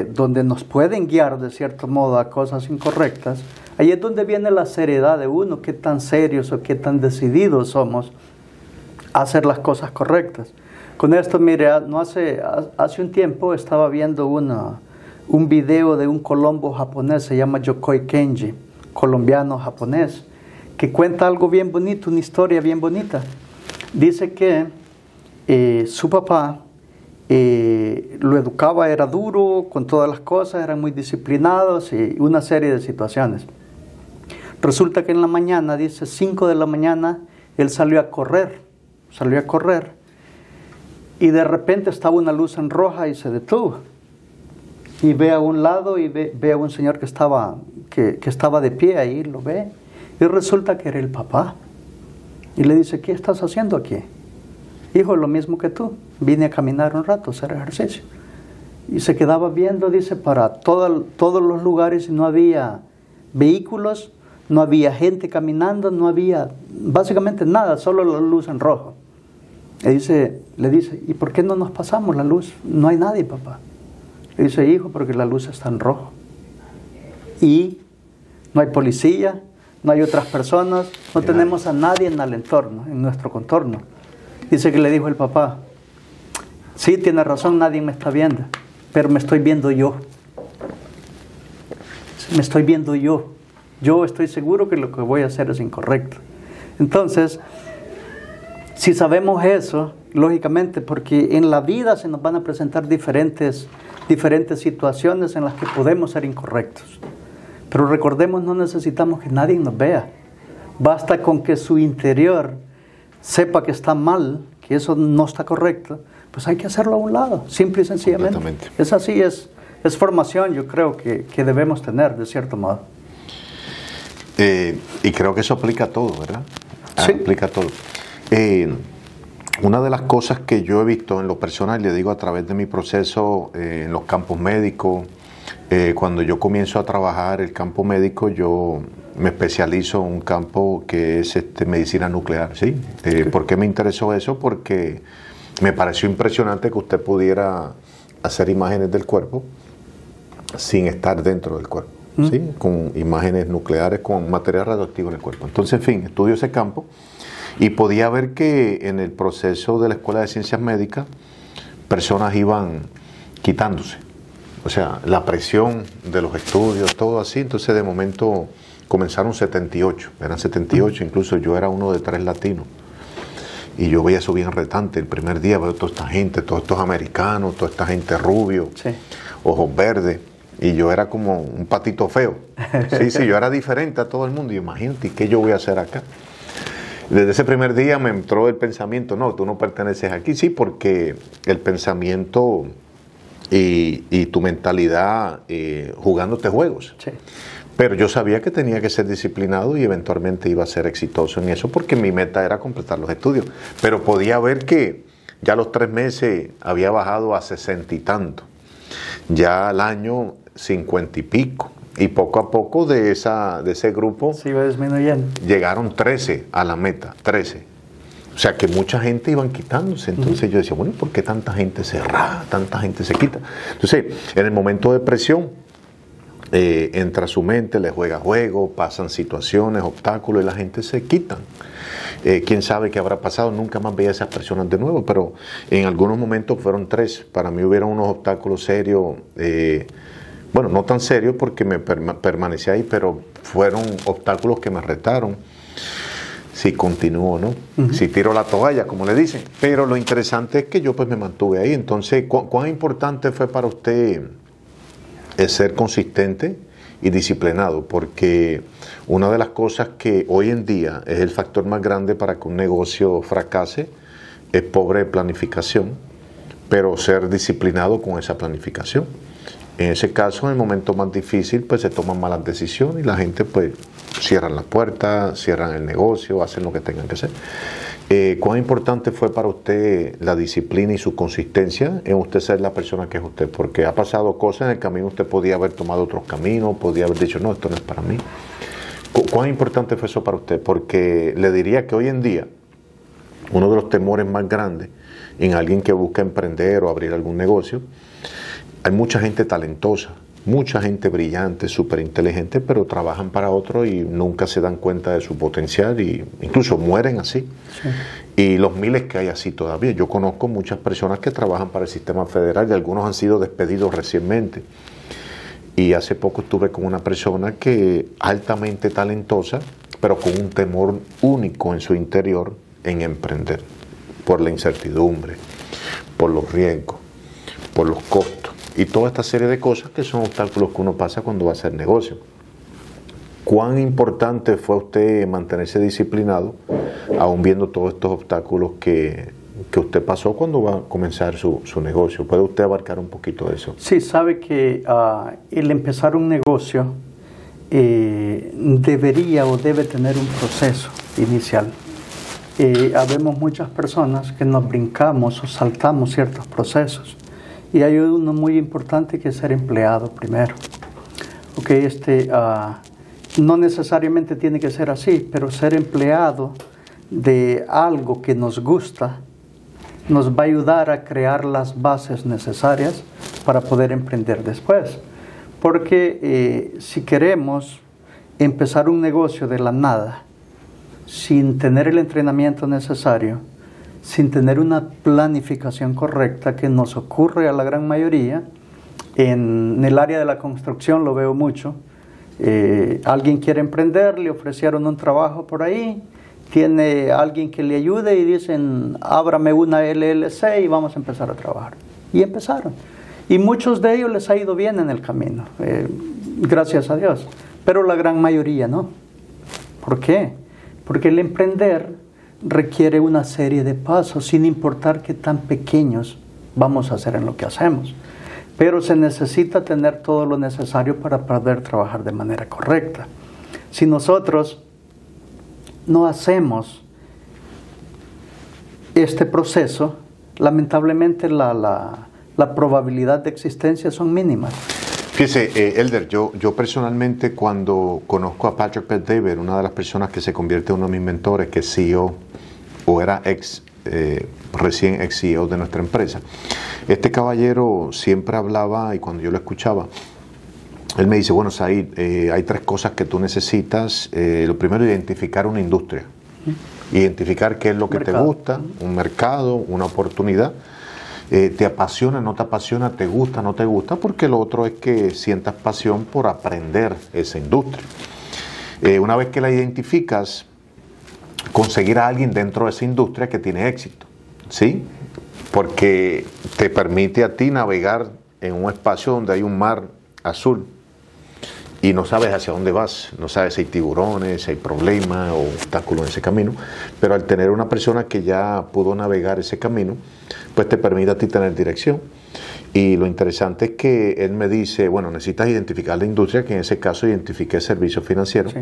donde nos pueden guiar de cierto modo a cosas incorrectas, ahí es donde viene la seriedad de uno, qué tan serios o qué tan decididos somos a hacer las cosas correctas. Con esto, mire, hace un tiempo estaba viendo un video de un colombo japonés, se llama Yokoi Kenji, colombiano japonés, que cuenta algo bien bonito, una historia bien bonita. Dice que su papá lo educaba, era duro con todas las cosas, eran muy disciplinados y una serie de situaciones. Resulta que en la mañana, dice, 5 de la mañana, él salió a correr y de repente estaba una luz en roja y se detuvo. Y ve a un lado y ve a un señor que estaba de pie ahí, lo ve. Y resulta que era el papá. Y le dice, ¿qué estás haciendo aquí? Hijo, lo mismo que tú. Vine a caminar un rato, a hacer ejercicio. Y se quedaba viendo, dice, para todos los lugares y no había vehículos, no había gente caminando, no había básicamente nada, solo la luz en rojo. Le dice, ¿y por qué no nos pasamos la luz? No hay nadie, papá. Le dice, hijo, porque la luz está en rojo. Y no hay policía, no hay otras personas, no tenemos a nadie en el entorno, en nuestro contorno. Dice que le dijo el papá, sí, tiene razón, nadie me está viendo, pero me estoy viendo yo. Me estoy viendo yo. Yo estoy seguro que lo que voy a hacer es incorrecto. Entonces, si sabemos eso, lógicamente, porque en la vida se nos van a presentar diferentes situaciones en las que podemos ser incorrectos. Pero recordemos, no necesitamos que nadie nos vea. Basta con que su interior sepa que está mal, que eso no está correcto, pues hay que hacerlo a un lado, simple y sencillamente. Es así, es formación, yo creo que debemos tener, de cierto modo. Y creo que eso aplica a todo, ¿verdad? Sí. Aplica a todo. Una de las cosas que yo he visto en lo personal, le digo a través de mi proceso en los campos médicos, cuando yo comienzo a trabajar el campo médico, yo me especializo en un campo que es medicina nuclear, ¿sí? ¿Por qué me interesó eso? Porque me pareció impresionante que usted pudiera hacer imágenes del cuerpo sin estar dentro del cuerpo. ¿sí? Con imágenes nucleares, con material radioactivo en el cuerpo. Entonces, en fin, estudio ese campo y podía ver que en el proceso de la Escuela de Ciencias Médicas, personas iban quitándose. O sea, la presión de los estudios, todo así. Entonces, de momento, comenzaron 78. Eran 78, incluso yo era uno de 3 latinos. Y yo veía eso bien retante. El primer día veo toda esta gente, todos estos americanos, toda esta gente rubio, sí, ojos verdes. Y yo era como un patito feo. Sí, yo era diferente a todo el mundo. Y imagínate, ¿qué yo voy a hacer acá? Desde ese primer día me entró el pensamiento, no, tú no perteneces aquí. Sí, porque el pensamiento y tu mentalidad jugándote juegos. Sí. Pero yo sabía que tenía que ser disciplinado y eventualmente iba a ser exitoso en eso porque mi meta era completar los estudios. Pero podía ver que ya a los 3 meses había bajado a 60 y tanto. Ya al año 50 y pico. Y poco a poco de ese grupo se iba disminuyendo. Llegaron 13 a la meta, 13. O sea que mucha gente iban quitándose. Entonces yo decía, bueno, ¿por qué tanta gente se raja, tanta gente se quita? Entonces, en el momento de presión, entra a su mente, le juega juego, pasan situaciones, obstáculos y la gente se quitan. Quién sabe qué habrá pasado, nunca más veía a esas personas de nuevo, pero en algunos momentos fueron 3. Para mí hubieron unos obstáculos serios, bueno, no tan serios porque me permanecí ahí, pero fueron obstáculos que me retaron. Si continúo, ¿no? Si tiro la toalla, como le dicen. Pero lo interesante es que yo pues me mantuve ahí. Entonces, ¿cuán importante fue para usted es ser consistente y disciplinado? Porque una de las cosas que hoy en día es el factor más grande para que un negocio fracase es pobre planificación, pero ser disciplinado con esa planificación. En ese caso, en el momento más difícil, pues se toman malas decisiones y la gente pues cierran las puertas, cierran el negocio, hacen lo que tengan que hacer. ¿Cuán importante fue para usted la disciplina y su consistencia en usted ser la persona que es usted? Porque ha pasado cosas en el camino, usted podía haber tomado otros caminos, podía haber dicho, no, esto no es para mí. ¿Cuán importante fue eso para usted? Porque le diría que hoy en día, uno de los temores más grandes en alguien que busca emprender o abrir algún negocio, hay mucha gente talentosa, mucha gente brillante, súper inteligente, pero trabajan para otro y nunca se dan cuenta de su potencial y incluso mueren así. Sí. Y los miles que hay así todavía. Yo conozco muchas personas que trabajan para el sistema federal y algunos han sido despedidos recientemente. Y hace poco estuve con una persona que altamente talentosa, pero con un temor único en su interior en emprender, por la incertidumbre, por los riesgos, por los costos. Y toda esta serie de cosas que son obstáculos que uno pasa cuando va a hacer negocio. ¿Cuán importante fue usted mantenerse disciplinado, aún viendo todos estos obstáculos que usted pasó cuando va a comenzar su negocio? ¿Puede usted abarcar un poquito de eso? Sí, sabe que el empezar un negocio debería o debe tener un proceso inicial. Habemos muchas personas que nos brincamos o saltamos ciertos procesos. Y hay uno muy importante que es ser empleado primero. Okay, no necesariamente tiene que ser así, pero ser empleado de algo que nos gusta nos va a ayudar a crear las bases necesarias para poder emprender después. Porque si queremos empezar un negocio de la nada, sin tener el entrenamiento necesario, sin tener una planificación correcta, que nos ocurre a la gran mayoría, en el área de la construcción lo veo mucho. Alguien quiere emprender, le ofrecieron un trabajo por ahí, tiene alguien que le ayude y dicen, ábrame una LLC y vamos a empezar a trabajar. Y empezaron. Y muchos de ellos les ha ido bien en el camino, gracias a Dios. Pero la gran mayoría no. ¿Por qué? Porque el emprender requiere una serie de pasos, sin importar qué tan pequeños vamos a hacer en lo que hacemos. Pero se necesita tener todo lo necesario para poder trabajar de manera correcta. Si nosotros no hacemos este proceso, lamentablemente la probabilidad de existencia son mínimas. Fíjese, Elder, yo personalmente cuando conozco a Patrick Bet-David, una de las personas que se convierte en uno de mis mentores, que es CEO, o era recién ex CEO de nuestra empresa, este caballero siempre hablaba, y cuando yo lo escuchaba, él me dice, bueno, Said, hay 3 cosas que tú necesitas. Lo primero, identificar una industria. Identificar qué es lo que te gusta, un mercado, una oportunidad. ¿Te apasiona, no te apasiona, te gusta, no te gusta? Porque lo otro es que sientas pasión por aprender esa industria. Una vez que la identificas, conseguir a alguien dentro de esa industria que tiene éxito, ¿sí? Porque te permite a ti navegar en un espacio donde hay un mar azul y no sabes hacia dónde vas, no sabes si hay tiburones, si hay problemas o obstáculos en ese camino, pero al tener una persona que ya pudo navegar ese camino, pues te permite a ti tener dirección. Y lo interesante es que él me dice, bueno, necesitas identificar la industria, que en ese caso identifiqué servicios financieros. Sí.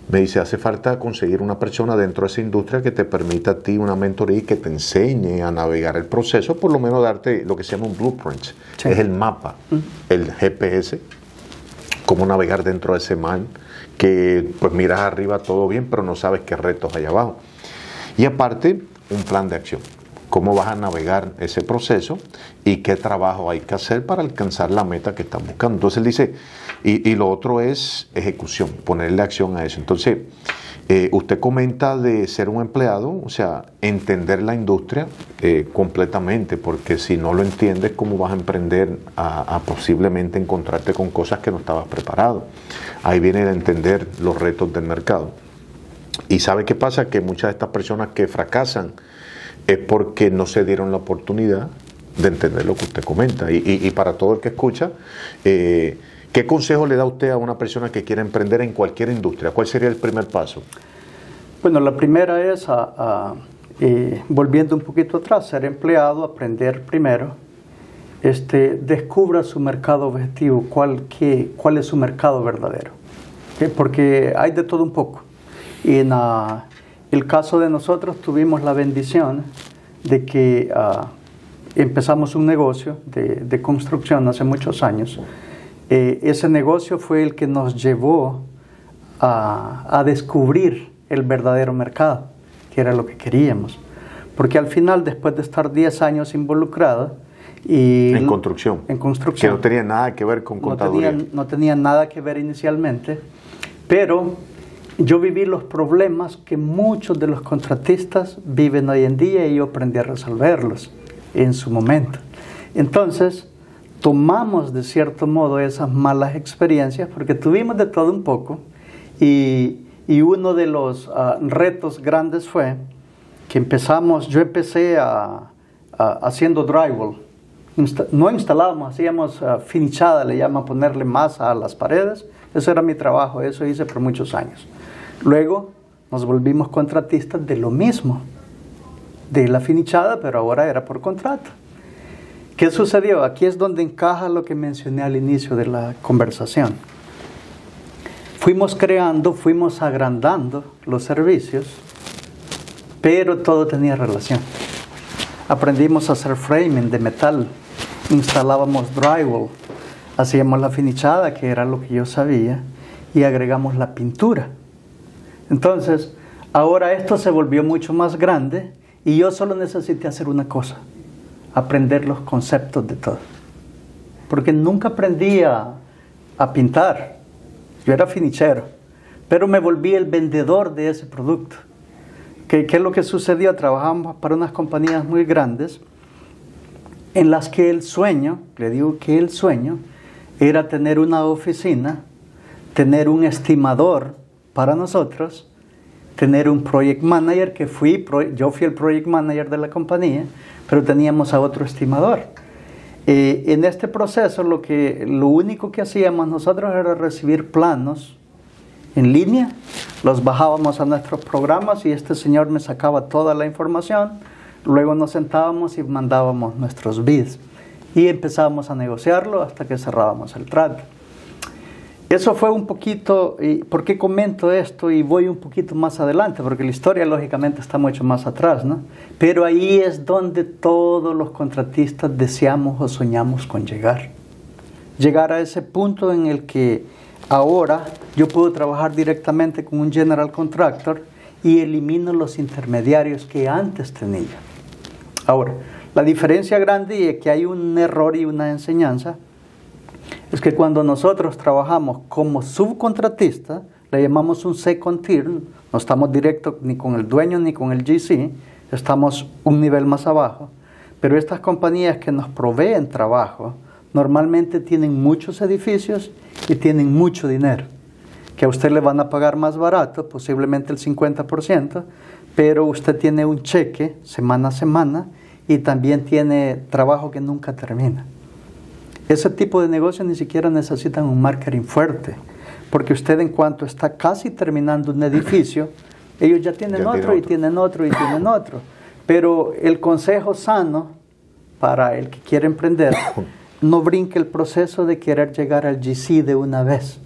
Me dice, hace falta conseguir una persona dentro de esa industria que te permita a ti una mentoría y que te enseñe a navegar el proceso, por lo menos darte lo que se llama un blueprint, sí. Es el mapa, el GPS, cómo navegar dentro de ese mar, que pues miras arriba todo bien, pero no sabes qué retos hay abajo. Y aparte, un plan de acción. Cómo vas a navegar ese proceso y qué trabajo hay que hacer para alcanzar la meta que estás buscando. Entonces él dice, y lo otro es ejecución, ponerle acción a eso. Entonces, usted comenta de ser un empleado, o sea, entender la industria completamente, porque si no lo entiendes, ¿cómo vas a emprender a posiblemente encontrarte con cosas que no estabas preparado? Ahí viene el entender los retos del mercado. Y ¿sabe qué pasa? Que muchas de estas personas que fracasan es porque no se dieron la oportunidad de entender lo que usted comenta. Y para todo el que escucha, ¿qué consejo le da usted a una persona que quiere emprender en cualquier industria? ¿Cuál sería el primer paso? Bueno, la primera es, volviendo un poquito atrás, ser empleado, aprender primero, descubra su mercado objetivo, cuál es su mercado verdadero. Porque hay de todo un poco. Y en el caso de nosotros tuvimos la bendición de que empezamos un negocio de construcción hace muchos años. Ese negocio fue el que nos llevó a descubrir el verdadero mercado, que era lo que queríamos. Porque al final, después de estar 10 años involucrado, en construcción, que no tenía nada que ver con contaduría. No tenía nada que ver inicialmente, pero yo viví los problemas que muchos de los contratistas viven hoy en día y yo aprendí a resolverlos en su momento. Entonces, tomamos de cierto modo esas malas experiencias porque tuvimos de todo un poco y uno de los retos grandes fue que yo empecé haciendo drywall. No instalábamos, hacíamos finichada, le llaman ponerle masa a las paredes. Eso era mi trabajo, eso hice por muchos años. Luego nos volvimos contratistas de lo mismo, de la finichada, pero ahora era por contrato. ¿Qué sucedió? Aquí es donde encaja lo que mencioné al inicio de la conversación. Fuimos agrandando los servicios, pero todo tenía relación. Aprendimos a hacer framing de metal, instalábamos drywall, hacíamos la finichada, que era lo que yo sabía, y agregamos la pintura. Entonces, ahora esto se volvió mucho más grande y yo solo necesité hacer una cosa, aprender los conceptos de todo. Porque nunca aprendí a pintar, yo era finichero, pero me volví el vendedor de ese producto. ¿Qué es lo que sucedió? Trabajamos para unas compañías muy grandes en las que el sueño era tener una oficina, tener un estimador para nosotros, tener un project manager, yo fui el project manager de la compañía, pero teníamos a otro estimador. En este proceso lo único que hacíamos nosotros era recibir planos en línea, los bajábamos a nuestros programas y este señor me sacaba toda la información, luego nos sentábamos y mandábamos nuestros bids y empezábamos a negociarlo hasta que cerrábamos el trato. Eso fue un poquito, ¿por qué comento esto? Y voy un poquito más adelante, porque la historia lógicamente está mucho más atrás, ¿no? Pero ahí es donde todos los contratistas deseamos o soñamos con llegar. Llegar a ese punto en el que ahora yo puedo trabajar directamente con un general contractor y elimino los intermediarios que antes tenía. Ahora, la diferencia grande y que hay un error y una enseñanza es que cuando nosotros trabajamos como subcontratista, le llamamos un second tier, no estamos directo ni con el dueño ni con el GC, estamos un nivel más abajo, pero estas compañías que nos proveen trabajo normalmente tienen muchos edificios y tienen mucho dinero, que a usted le van a pagar más barato, posiblemente el 50%, pero usted tiene un cheque semana a semana y también tiene trabajo que nunca termina. Ese tipo de negocios ni siquiera necesitan un marketing fuerte, porque usted en cuanto está casi terminando un edificio, ellos ya tienen otro y tienen otro y tienen otro. Pero el consejo sano para el que quiere emprender, no brinque el proceso de querer llegar al GC de una vez.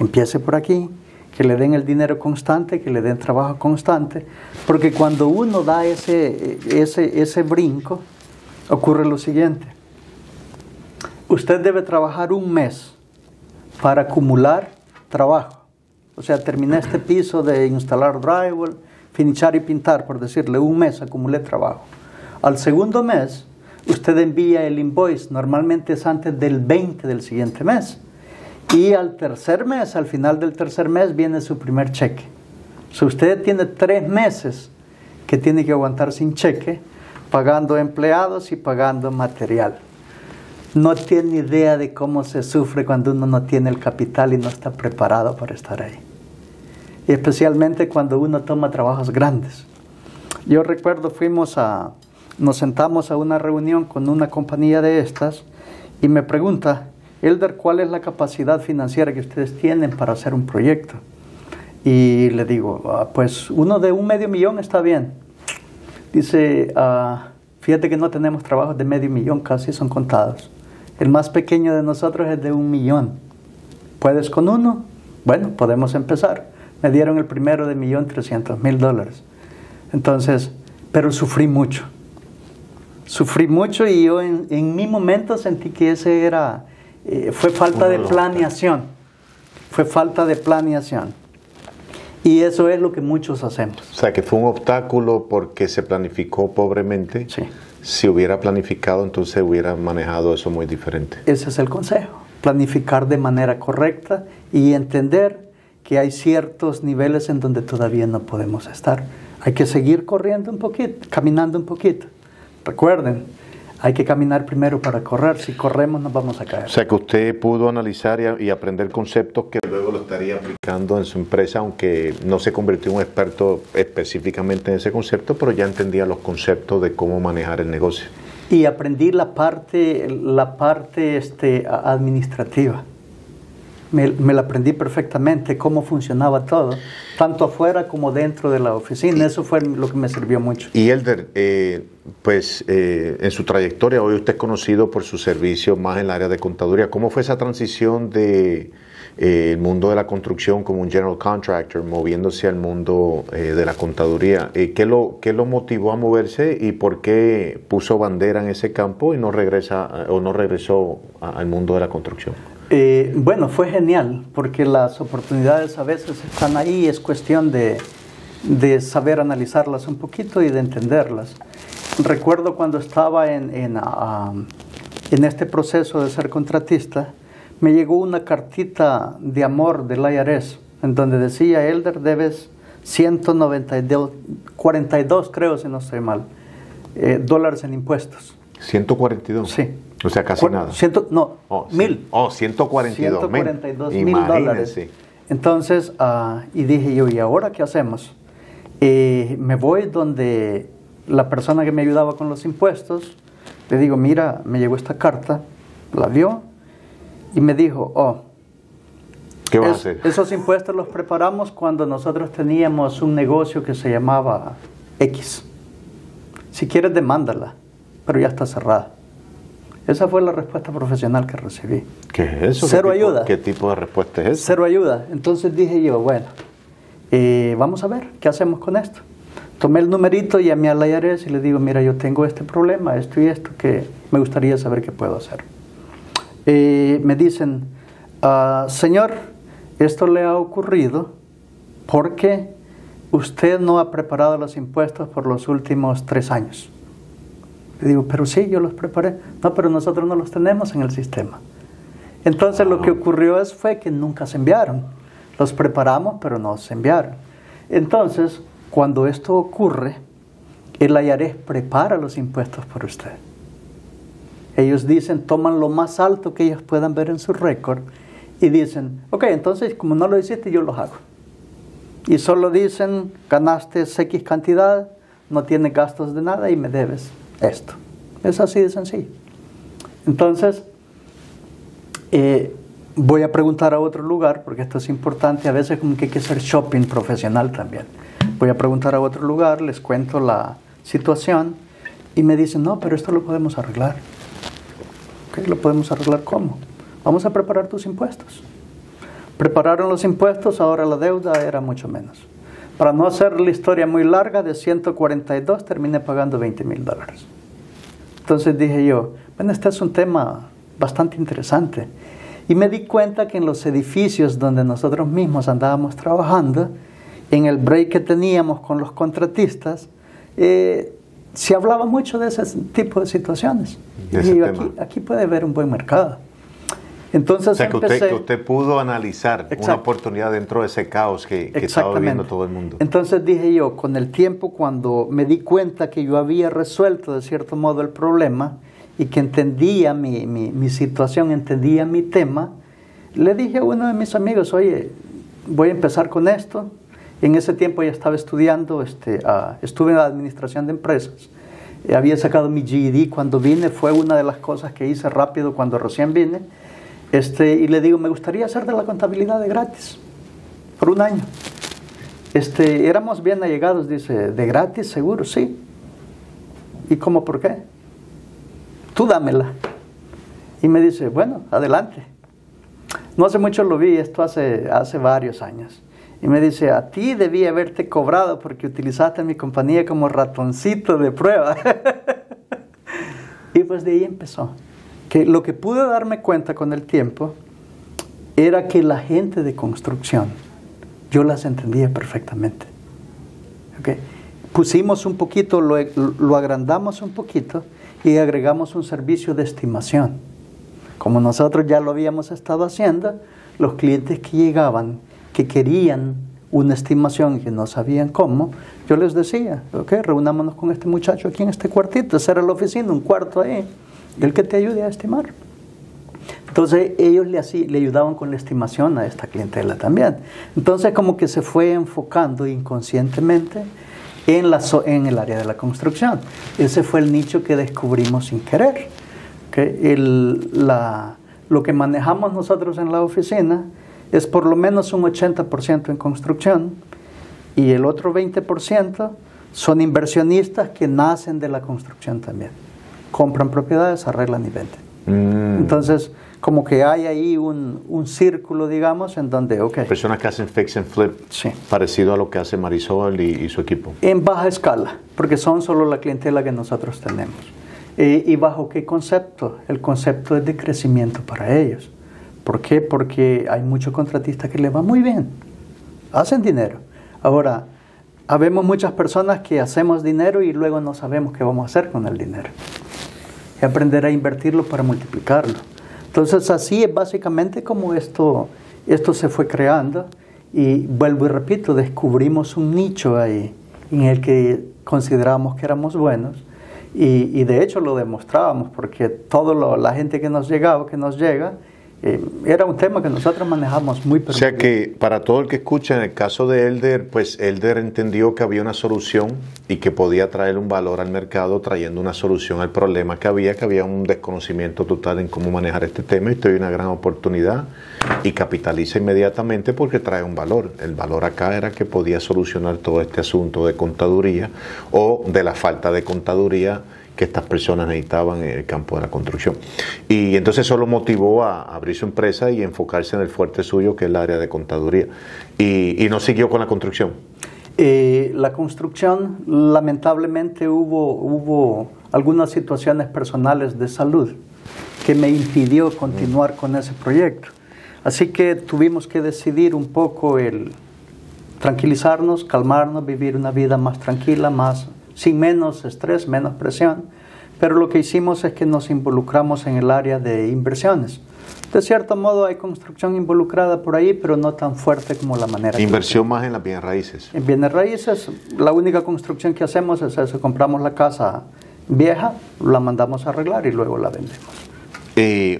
Empiece por aquí, que le den el dinero constante, que le den trabajo constante, porque cuando uno da ese brinco, ocurre lo siguiente. Usted debe trabajar un mes para acumular trabajo. O sea, terminé este piso de instalar drywall, finichar y pintar, por decirle, un mes acumulé trabajo. Al segundo mes, usted envía el invoice, normalmente es antes del 20 del siguiente mes. Y al tercer mes, al final del tercer mes, viene su primer cheque. Si usted tiene 3 meses que tiene que aguantar sin cheque, pagando empleados y pagando material. No tiene idea de cómo se sufre cuando uno no tiene el capital y no está preparado para estar ahí. Y especialmente cuando uno toma trabajos grandes. Yo recuerdo, nos sentamos a una reunión con una compañía de estas y me pregunta, Elder, ¿cuál es la capacidad financiera que ustedes tienen para hacer un proyecto? Y le digo, pues uno de $500,000 está bien. Dice, fíjate que no tenemos trabajos de $500,000, casi son contados. El más pequeño de nosotros es de $1,000,000. ¿Puedes con uno? Bueno, podemos empezar. Me dieron el primero de $1,300,000. Entonces, pero sufrí mucho. Sufrí mucho y yo en mi momento sentí que ese era, fue falta de planeación. Fue falta de planeación. Y eso es lo que muchos hacemos. O sea, que fue un obstáculo porque se planificó pobremente. Sí. Si hubiera planificado, entonces hubiera manejado eso muy diferente. Ese es el consejo. Planificar de manera correcta y entender que hay ciertos niveles en donde todavía no podemos estar. Hay que seguir corriendo un poquito, caminando un poquito. Recuerden, hay que caminar primero para correr. Si corremos nos vamos a caer. O sea que usted pudo analizar y aprender conceptos que luego lo estaría aplicando en su empresa, aunque no se convirtió en un experto específicamente en ese concepto, pero ya entendía los conceptos de cómo manejar el negocio. Y aprendí la parte administrativa. Me la aprendí perfectamente, cómo funcionaba todo, tanto afuera como dentro de la oficina. Eso fue lo que me sirvió mucho. Y Elder, en su trayectoria, hoy usted es conocido por su servicio más en el área de contaduría. ¿Cómo fue esa transición de el mundo de la construcción como un general contractor, moviéndose al mundo de la contaduría? ¿Qué lo motivó a moverse y por qué puso bandera en ese campo y no regresó al mundo de la construcción? Bueno, fue genial, porque las oportunidades a veces están ahí, es cuestión de saber analizarlas un poquito y de entenderlas. Recuerdo cuando estaba en este proceso de ser contratista, me llegó una cartita de amor del IRS, en donde decía, Elder, debes 142, creo, si no estoy mal, dólares en impuestos. 142. Sí. O sea, casi nada. 1,000. Oh, 142,000 dólares. Entonces, y dije yo, ¿y ahora qué hacemos? Me voy donde la persona que me ayudaba con los impuestos, le digo, mira, me llegó esta carta, la vio y me dijo, ¿qué vas a hacer? Esos impuestos los preparamos cuando nosotros teníamos un negocio que se llamaba X. Si quieres, demándala, pero ya está cerrada. Esa fue la respuesta profesional que recibí. ¿Qué es eso? Cero ayuda. ¿Qué tipo de respuesta es esa? Cero ayuda. Entonces dije yo, bueno, vamos a ver, ¿qué hacemos con esto? Tomé el numerito, llamé al IRS y le digo, mira, yo tengo este problema, esto y esto, que me gustaría saber qué puedo hacer. Me dicen, señor, esto le ha ocurrido porque usted no ha preparado los impuestos por los últimos 3 años. Le digo, pero sí, yo los preparé. No, pero nosotros no los tenemos en el sistema. Entonces lo que ocurrió fue que nunca se enviaron. Los preparamos, pero no se enviaron. Entonces, cuando esto ocurre, el IRS prepara los impuestos por usted. Ellos dicen, toman lo más alto que ellos puedan ver en su récord y dicen, ok, entonces como no lo hiciste, yo los hago. Y solo dicen, ganaste X cantidad, no tienes gastos de nada y me debes esto. Es así de sencillo. Entonces, voy a preguntar a otro lugar, porque esto es importante, a veces como que hay que hacer shopping profesional también. Voy a preguntar a otro lugar, les cuento la situación y me dicen, no, pero esto lo podemos arreglar. ¿Okay? ¿Lo podemos arreglar cómo? Vamos a preparar tus impuestos. Prepararon los impuestos, ahora la deuda era mucho menos. Para no hacer la historia muy larga, de 142 terminé pagando $20,000. Entonces dije yo, bueno, este es un tema bastante interesante. Y me di cuenta que en los edificios donde nosotros mismos andábamos trabajando, en el break que teníamos con los contratistas, se hablaba mucho de ese tipo de situaciones. Y dije, aquí puede haber un buen mercado. Entonces, o sea, que usted pudo analizar una oportunidad dentro de ese caos que estaba viviendo todo el mundo. Entonces dije yo, con el tiempo, cuando me di cuenta que yo había resuelto de cierto modo el problema y que entendía mi situación, entendía mi tema, le dije a uno de mis amigos, oye, voy a empezar con esto. En ese tiempo ya estaba estudiando, estuve en la administración de empresas. Había sacado mi GED cuando vine, fue una de las cosas que hice rápido cuando recién vine. Y le digo, me gustaría hacer de la contabilidad de gratis, por un año. Éramos bien allegados, dice, ¿de gratis seguro? Sí. ¿Y cómo por qué? Tú dámela. Y me dice, bueno, adelante. No hace mucho lo vi, esto hace varios años. Y me dice, a ti debí haberte cobrado porque utilizaste mi compañía como ratoncito de prueba. Y pues de ahí empezó. Que lo que pude darme cuenta con el tiempo era que la gente de construcción, yo las entendía perfectamente. ¿Okay? Pusimos un poquito, lo agrandamos un poquito y agregamos un servicio de estimación. Como nosotros ya lo habíamos estado haciendo, los clientes que llegaban, que querían una estimación y que no sabían cómo, yo les decía, okay, reunámonos con este muchacho aquí en este cuartito, esa era la oficina, un cuarto ahí, el que te ayude a estimar. Entonces ellos le ayudaban con la estimación a esta clientela también. Entonces como que se fue enfocando inconscientemente en el área de la construcción. Ese fue el nicho que descubrimos sin querer. ¿Okay? Lo que manejamos nosotros en la oficina es por lo menos un 80% en construcción y el otro 20% son inversionistas que nacen de la construcción también. Compran propiedades, arreglan y venden. Entonces, como que hay ahí un círculo, digamos, en donde, ok. Personas que hacen fix and flip, sí, parecido a lo que hace Marisol y su equipo. En baja escala, porque son solo la clientela que nosotros tenemos. ¿Y bajo qué concepto? El concepto es de crecimiento para ellos. ¿Por qué? Porque hay muchos contratistas que les va muy bien, hacen dinero. Ahora, habemos muchas personas que hacemos dinero y luego no sabemos qué vamos a hacer con el dinero. Y aprender a invertirlo para multiplicarlo. Entonces, así es básicamente como esto se fue creando. Y vuelvo y repito, descubrimos un nicho ahí en el que considerábamos que éramos buenos. Y de hecho lo demostrábamos, porque toda la gente que nos llega, era un tema que nosotros manejamos muy perfectamente. O sea que para todo el que escucha, en el caso de Elder, pues Elder entendió que había una solución y que podía traer un valor al mercado, trayendo una solución al problema que había un desconocimiento total en cómo manejar este tema, y esto hay una gran oportunidad y capitaliza inmediatamente porque trae un valor. El valor acá era que podía solucionar todo este asunto de contaduría o de la falta de contaduría que estas personas necesitaban en el campo de la construcción. Y entonces eso lo motivó a abrir su empresa y enfocarse en el fuerte suyo, que es el área de contaduría. Y no siguió con la construcción. La construcción, lamentablemente, hubo algunas situaciones personales de salud que me impidió continuar con ese proyecto. Así que tuvimos que decidir un poco el tranquilizarnos, calmarnos, vivir una vida más tranquila, sin menos estrés, menos presión, pero lo que hicimos es que nos involucramos en el área de inversiones. De cierto modo hay construcción involucrada por ahí, pero no tan fuerte como la manera. Inversión más en las bienes raíces. En bienes raíces, la única construcción que hacemos es eso, compramos la casa vieja, la mandamos a arreglar y luego la vendemos.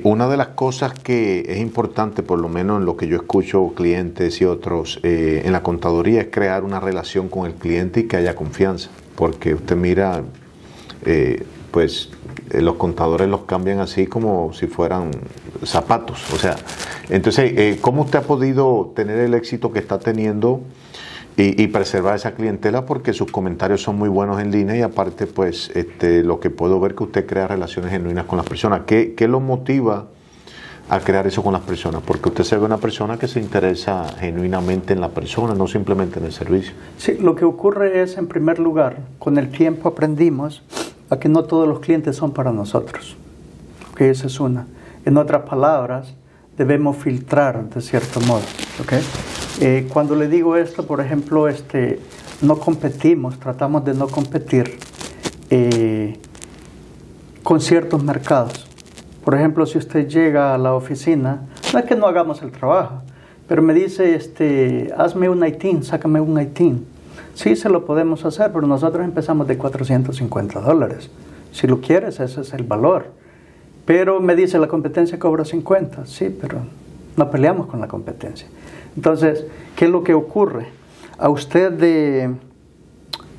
Una de las cosas que es importante, por lo menos en lo que yo escucho clientes y otros, en la contaduría es crear una relación con el cliente y que haya confianza. Porque usted mira, los contadores los cambian así como si fueran zapatos. O sea, entonces, ¿cómo usted ha podido tener el éxito que está teniendo y preservar esa clientela? Porque sus comentarios son muy buenos en línea y aparte, pues, lo que puedo ver que usted crea relaciones genuinas con las personas. ¿Qué lo motiva a crear eso con las personas? Porque usted se ve una persona que se interesa genuinamente en la persona, no simplemente en el servicio. Sí, lo que ocurre es, en primer lugar, con el tiempo aprendimos a que no todos los clientes son para nosotros. Okay, esa es una. En otras palabras, debemos filtrar de cierto modo. ¿Okay? Cuando le digo esto, por ejemplo, no competimos, tratamos de no competir con ciertos mercados. Por ejemplo, si usted llega a la oficina, no es que no hagamos el trabajo, pero me dice, hazme un ITIN, sácame un ITIN. Sí, se lo podemos hacer, pero nosotros empezamos de $450. Si lo quieres, ese es el valor. Pero me dice, la competencia cobra 50. Sí, pero no peleamos con la competencia. Entonces, ¿qué es lo que ocurre? A usted de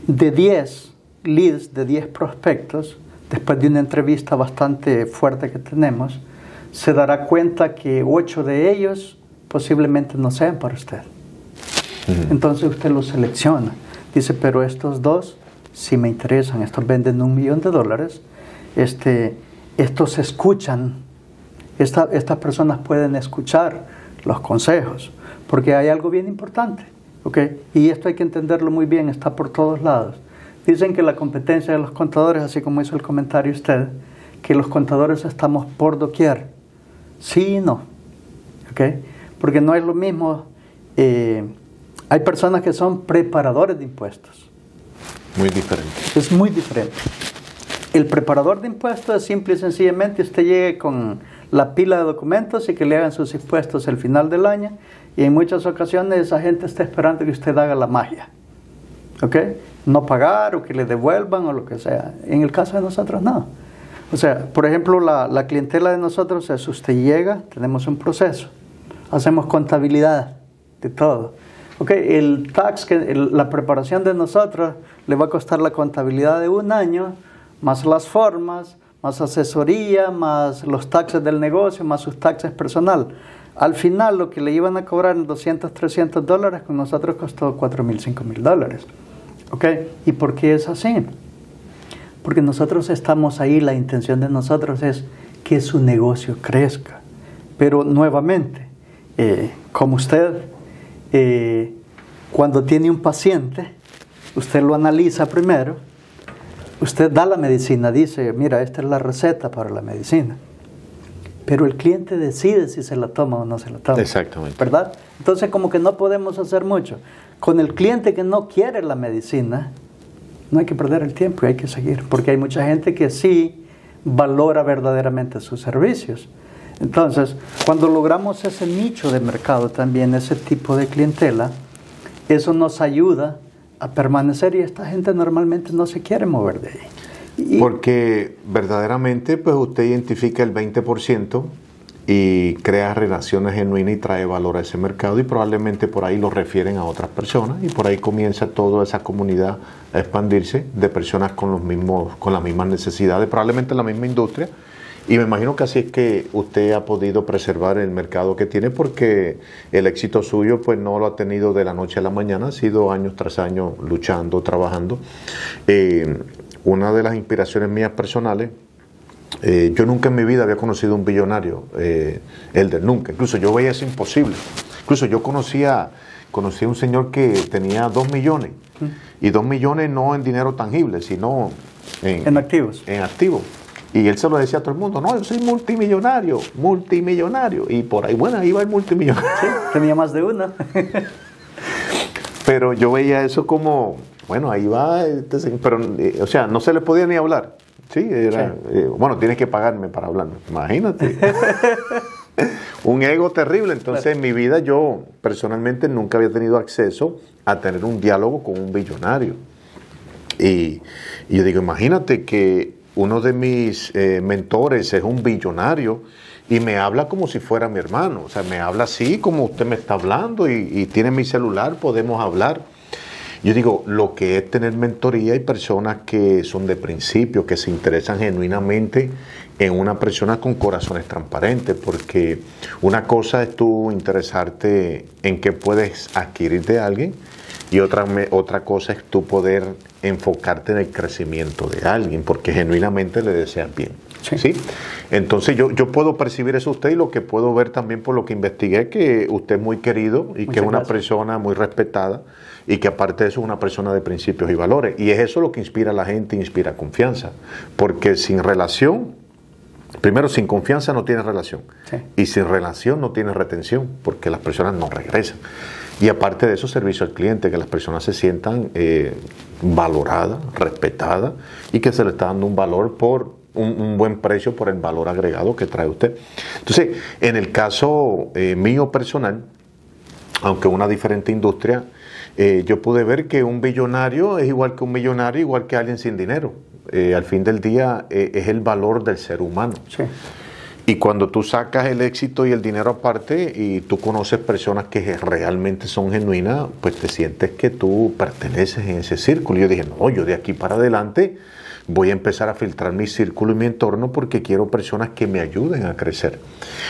10 leads, de 10 prospectos, después de una entrevista bastante fuerte que tenemos, se dará cuenta que 8 de ellos posiblemente no sean para usted. Entonces usted los selecciona. Dice, pero estos 2 sí me interesan, estos venden $1 millón, estos escuchan, estas personas pueden escuchar los consejos, porque hay algo bien importante, ¿okay? Y esto hay que entenderlo muy bien, está por todos lados. Dicen que la competencia de los contadores, así como hizo el comentario usted, que los contadores estamos por doquier. Sí y no, ¿okay? Porque no es lo mismo. Hay personas que son preparadores de impuestos. Muy diferente. Es muy diferente. El preparador de impuestos es simple y sencillamente usted llegue con la pila de documentos y que le hagan sus impuestos al final del año, y en muchas ocasiones esa gente está esperando que usted haga la magia, ¿ok? No pagar o que le devuelvan o lo que sea. En el caso de nosotros no. O sea, por ejemplo, la clientela de nosotros es, usted llega, tenemos un proceso, hacemos contabilidad de todo. Ok, el tax, la preparación de nosotros le va a costar la contabilidad de un año, más las formas, más asesoría, más los taxes del negocio, más sus taxes personal. Al final, lo que le iban a cobrar en $200, $300, con nosotros costó $4,000, $5,000. ¿Ok? ¿Y por qué es así? Porque nosotros estamos ahí, la intención de nosotros es que su negocio crezca. Pero nuevamente, como usted, cuando tiene un paciente, usted lo analiza primero, usted da la medicina, dice, mira, esta es la receta para la medicina. Pero el cliente decide si se la toma o no se la toma. Exactamente. ¿Verdad? Entonces, como que no podemos hacer mucho. Con el cliente que no quiere la medicina, no hay que perder el tiempo y hay que seguir. Porque hay mucha gente que sí valora verdaderamente sus servicios. Entonces, cuando logramos ese nicho de mercado también, ese tipo de clientela, eso nos ayuda a permanecer y esta gente normalmente no se quiere mover de ahí. Porque verdaderamente pues usted identifica el 20% y crea relaciones genuinas y trae valor a ese mercado y probablemente por ahí lo refieren a otras personas y por ahí comienza toda esa comunidad a expandirse de personas con las mismas necesidades, probablemente en la misma industria. Y me imagino que así es que usted ha podido preservar el mercado que tiene, porque el éxito suyo pues no lo ha tenido de la noche a la mañana, ha sido años tras años luchando, trabajando. Una de las inspiraciones mías personales, yo nunca en mi vida había conocido un billonario, Elder, nunca. Incluso yo veía eso imposible. Incluso yo conocí a un señor que tenía 2 millones, y 2 millones no en dinero tangible, sino en activos. En activos. Y él se lo decía a todo el mundo, no, yo soy multimillonario, y por ahí, bueno, ahí va el multimillonario. Sí, tenía más de una. Pero yo veía eso como, bueno, ahí va, pero, o sea, no se le podía ni hablar. Sí, era, Sí. Bueno, tienes que pagarme para hablar, imagínate. Un ego terrible. Entonces, en mi vida yo personalmente nunca había tenido acceso a tener un diálogo con un billonario. Y yo digo, imagínate que uno de mis mentores es un billonario y me habla como si fuera mi hermano. O sea, me habla así como usted me está hablando y tiene mi celular, podemos hablar. Yo digo, lo que es tener mentoría, hay personas que son de principio, que se interesan genuinamente en una persona con corazones transparentes, porque una cosa es tú interesarte en qué puedes adquirir de alguien y otra cosa es tú poder enfocarte en el crecimiento de alguien, porque genuinamente le deseas bien. Sí. ¿Sí? Entonces yo puedo percibir eso usted y lo que puedo ver también por lo que investigué, que usted es muy querido y que es una persona muy respetada y que aparte de eso es una persona de principios y valores. Y es eso lo que inspira a la gente, inspira confianza. Porque sin relación, primero sin confianza no tienes relación. Sí. Y sin relación no tienes retención, porque las personas no regresan. Y aparte de eso, servicio al cliente, que las personas se sientan valoradas, respetadas y que se le está dando un valor por un buen precio por el valor agregado que trae usted. Entonces, en el caso mío personal, aunque una diferente industria, yo pude ver que un billonario es igual que un millonario, igual que alguien sin dinero. Al fin del día es el valor del ser humano. Sí. Y cuando tú sacas el éxito y el dinero aparte y tú conoces personas que realmente son genuinas, pues te sientes que tú perteneces en ese círculo. Y yo dije, no, yo de aquí para adelante voy a empezar a filtrar mi círculo y mi entorno porque quiero personas que me ayuden a crecer.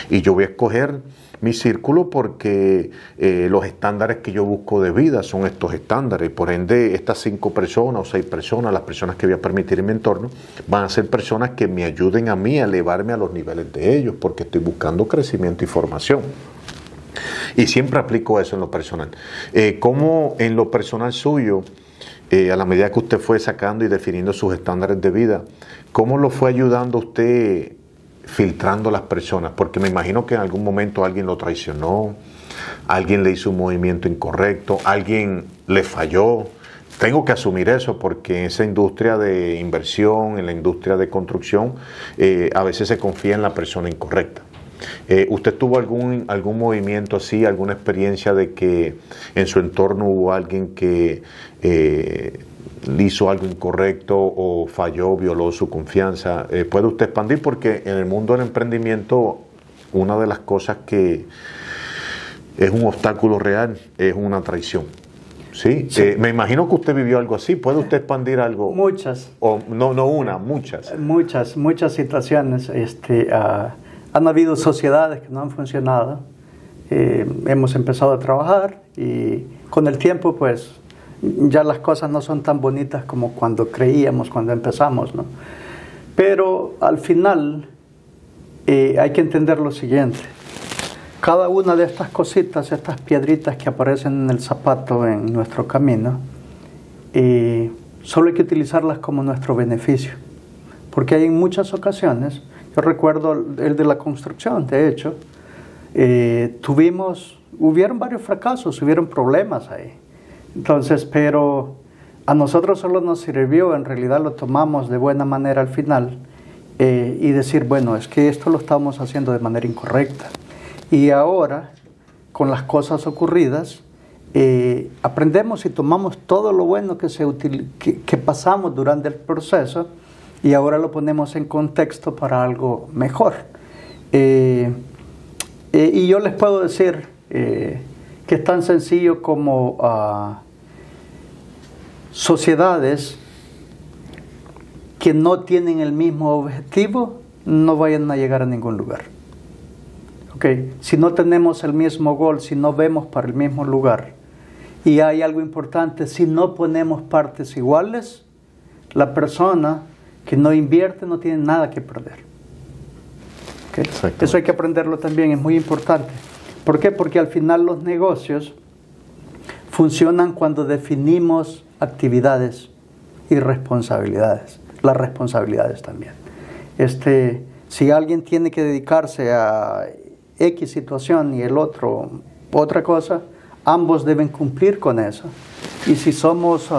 Y yo voy a escoger mi círculo porque los estándares que yo busco de vida son estos estándares. Por ende, estas 5 personas o 6 personas, las personas que voy a permitir en mi entorno, van a ser personas que me ayuden a mí a elevarme a los niveles de ellos porque estoy buscando crecimiento y formación. Y siempre aplico eso en lo personal. ¿Cómo en lo personal suyo, a la medida que usted fue sacando y definiendo sus estándares de vida, cómo lo fue ayudando usted filtrando las personas? Porque me imagino que en algún momento alguien lo traicionó, alguien le hizo un movimiento incorrecto, alguien le falló. Tengo que asumir eso porque en esa industria de inversión, en la industria de construcción, a veces se confía en la persona incorrecta. ¿Usted tuvo algún movimiento así, alguna experiencia de que en su entorno hubo alguien que hizo algo incorrecto o falló, violó su confianza? ¿Puede usted expandir? Porque en el mundo del emprendimiento una de las cosas que es un obstáculo real es una traición. ¿Sí? Sí. Me imagino que usted vivió algo así. ¿Puede usted expandir algo? Muchas. O, no una, muchas. Muchas situaciones. Han habido sociedades que no han funcionado. Hemos empezado a trabajar y con el tiempo, pues, ya las cosas no son tan bonitas como cuando creíamos, cuando empezamos, ¿no? Pero al final hay que entender lo siguiente. Cada una de estas cositas, estas piedritas que aparecen en el zapato en nuestro camino, solo hay que utilizarlas como nuestro beneficio. Porque hay en muchas ocasiones, yo recuerdo el de la construcción, de hecho, hubieron varios fracasos, hubieron problemas ahí. Entonces, pero a nosotros solo nos sirvió, en realidad lo tomamos de buena manera al final, y decir, bueno, es que esto lo estamos haciendo de manera incorrecta. Y ahora, con las cosas ocurridas, aprendemos y tomamos todo lo bueno que pasamos durante el proceso y ahora lo ponemos en contexto para algo mejor. Y yo les puedo decir que es tan sencillo como sociedades que no tienen el mismo objetivo no vayan a llegar a ningún lugar. Okay. Si no tenemos el mismo gol, si no vemos para el mismo lugar, y hay algo importante, si no ponemos partes iguales, la persona que no invierte no tiene nada que perder. Okay. Eso hay que aprenderlo también, es muy importante. ¿Por qué? Porque al final los negocios funcionan cuando definimos actividades y responsabilidades. Las responsabilidades también. Si alguien tiene que dedicarse a X situación y el otro otra cosa, ambos deben cumplir con eso. Y si somos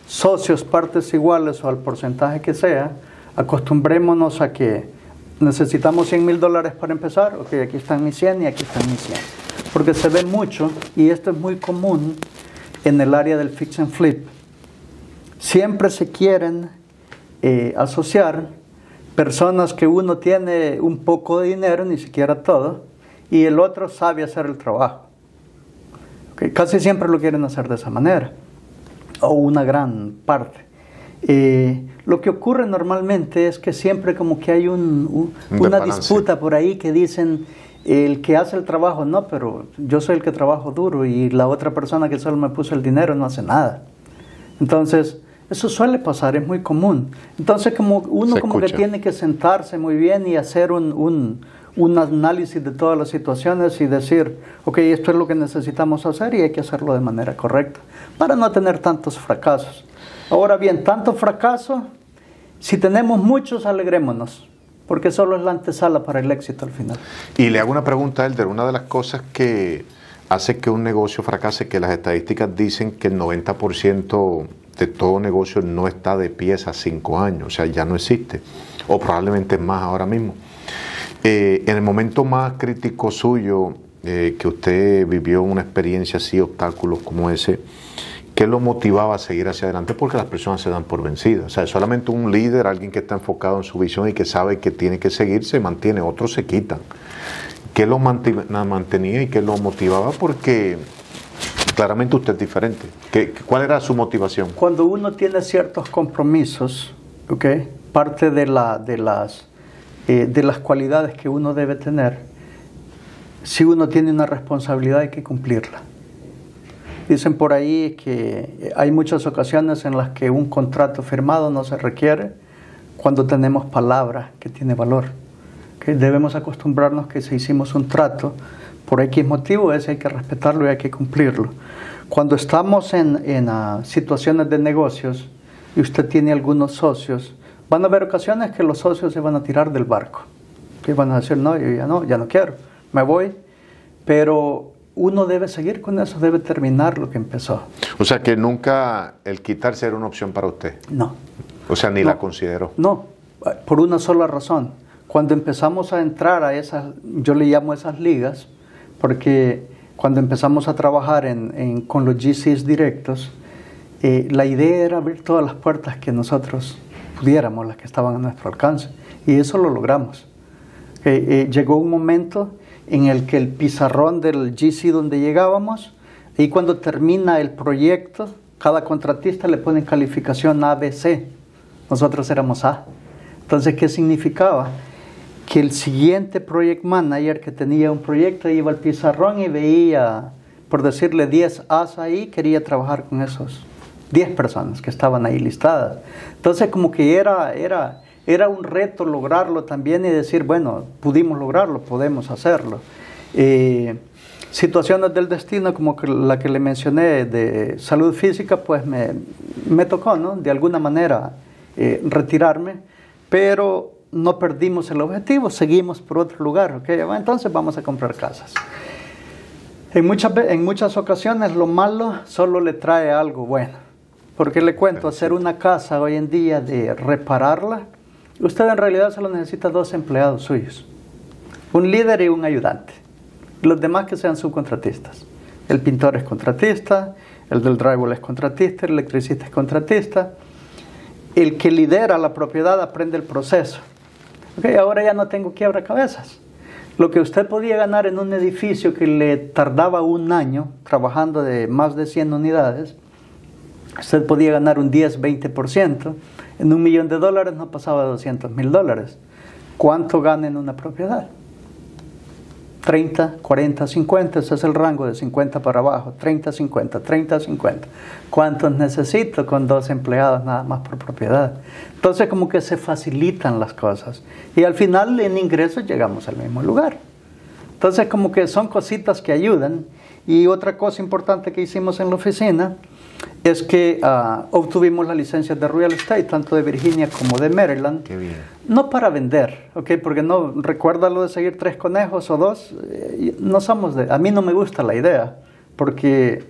socios, partes iguales o al porcentaje que sea, Acostumbrémonos a que necesitamos $100,000 para empezar. Ok, aquí están mis 100 y aquí están mis 100. Porque se ve mucho, y esto es muy común en el área del fix and flip. Siempre se quieren asociar personas que uno tiene un poco de dinero, ni siquiera todo, y el otro sabe hacer el trabajo. Okay, casi siempre lo quieren hacer de esa manera, o una gran parte. Lo que ocurre normalmente es que siempre como que hay una disputa por ahí que dicen, el que hace el trabajo, no, pero yo soy el que trabajo duro y la otra persona que solo me puso el dinero no hace nada. Entonces, eso suele pasar, es muy común. Entonces, como uno como que tiene que sentarse muy bien y hacer un análisis de todas las situaciones y decir, ok, esto es lo que necesitamos hacer y hay que hacerlo de manera correcta para no tener tantos fracasos. Ahora bien, tanto fracaso, si tenemos muchos, alegrémonos, porque solo es la antesala para el éxito al final. Y le hago una pregunta, Elder. Una de las cosas que hace que un negocio fracase, que las estadísticas dicen que el 90% de todo negocio no está de pie a 5 años, o sea, ya no existe, o probablemente es más ahora mismo. En el momento más crítico suyo, que usted vivió una experiencia así, obstáculos como ese, ¿qué lo motivaba a seguir hacia adelante? Porque las personas se dan por vencidas. O sea, solamente un líder, alguien que está enfocado en su visión y que sabe que tiene que seguir, se mantiene, otros se quitan. ¿Qué lo mantenía y qué lo motivaba? Porque claramente usted es diferente. ¿Cuál era su motivación? Cuando uno tiene ciertos compromisos, ¿okay? Parte de las cualidades que uno debe tener, si uno tiene una responsabilidad hay que cumplirla. Dicen por ahí que hay muchas ocasiones en las que un contrato firmado no se requiere cuando tenemos palabra que tiene valor. ¿Okay? Debemos acostumbrarnos que si hicimos un trato por X motivo, ese hay que respetarlo y hay que cumplirlo. Cuando estamos en situaciones de negocios y usted tiene algunos socios, van a haber ocasiones que los socios se van a tirar del barco. Que van a decir, no, yo ya no quiero, me voy. Pero uno debe seguir con eso, debe terminar lo que empezó. O sea que nunca el quitarse era una opción para usted. No. O sea, ni la consideró. No, por una sola razón. Cuando empezamos a entrar a esas, yo le llamo esas ligas, porque cuando empezamos a trabajar con los GCs directos, la idea era abrir todas las puertas que nosotros pudiéramos, las que estaban a nuestro alcance, y eso lo logramos. Llegó un momento en el que el pizarrón del GC donde llegábamos, y cuando termina el proyecto, cada contratista le pone calificación A, B, C. Nosotros éramos A. Entonces, ¿qué significaba? Que el siguiente project manager que tenía un proyecto iba al pizarrón y veía, por decirle 10 A's ahí, quería trabajar con esos 10 personas que estaban ahí listadas. Entonces, como que era un reto lograrlo también y decir, bueno, pudimos lograrlo, podemos hacerlo. Situaciones del destino como la que le mencioné de salud física, pues me tocó, ¿no? De alguna manera retirarme, pero no perdimos el objetivo, seguimos por otro lugar, ¿ok? Entonces vamos a comprar casas. En muchas ocasiones lo malo solo le trae algo bueno, porque le cuento, hacer una casa hoy en día, de repararla, usted en realidad solo necesita 2 empleados suyos, un líder y un ayudante, los demás que sean subcontratistas. El pintor es contratista, el del drywall es contratista, el electricista es contratista. El que lidera la propiedad aprende el proceso. Okay, ahora ya no tengo quiebracabezas. Lo que usted podía ganar en un edificio que le tardaba un año trabajando de más de 100 unidades, usted podía ganar un 10-20%. En $1 millón no pasaba de $200,000. ¿Cuánto gana en una propiedad? 30, 40, 50, ese es el rango de 50 para abajo, 30, 50, 30, 50. ¿Cuántos necesito con 2 empleados nada más por propiedad? Entonces como que se facilitan las cosas y al final en ingresos llegamos al mismo lugar. Entonces como que son cositas que ayudan. Y otra cosa importante que hicimos en la oficina es que obtuvimos las licencias de real estate, tanto de Virginia como de Maryland. Qué bien. No para vender, ¿okay? Porque no, recuerda lo de seguir 3 conejos o 2, no somos a mí no me gusta la idea, porque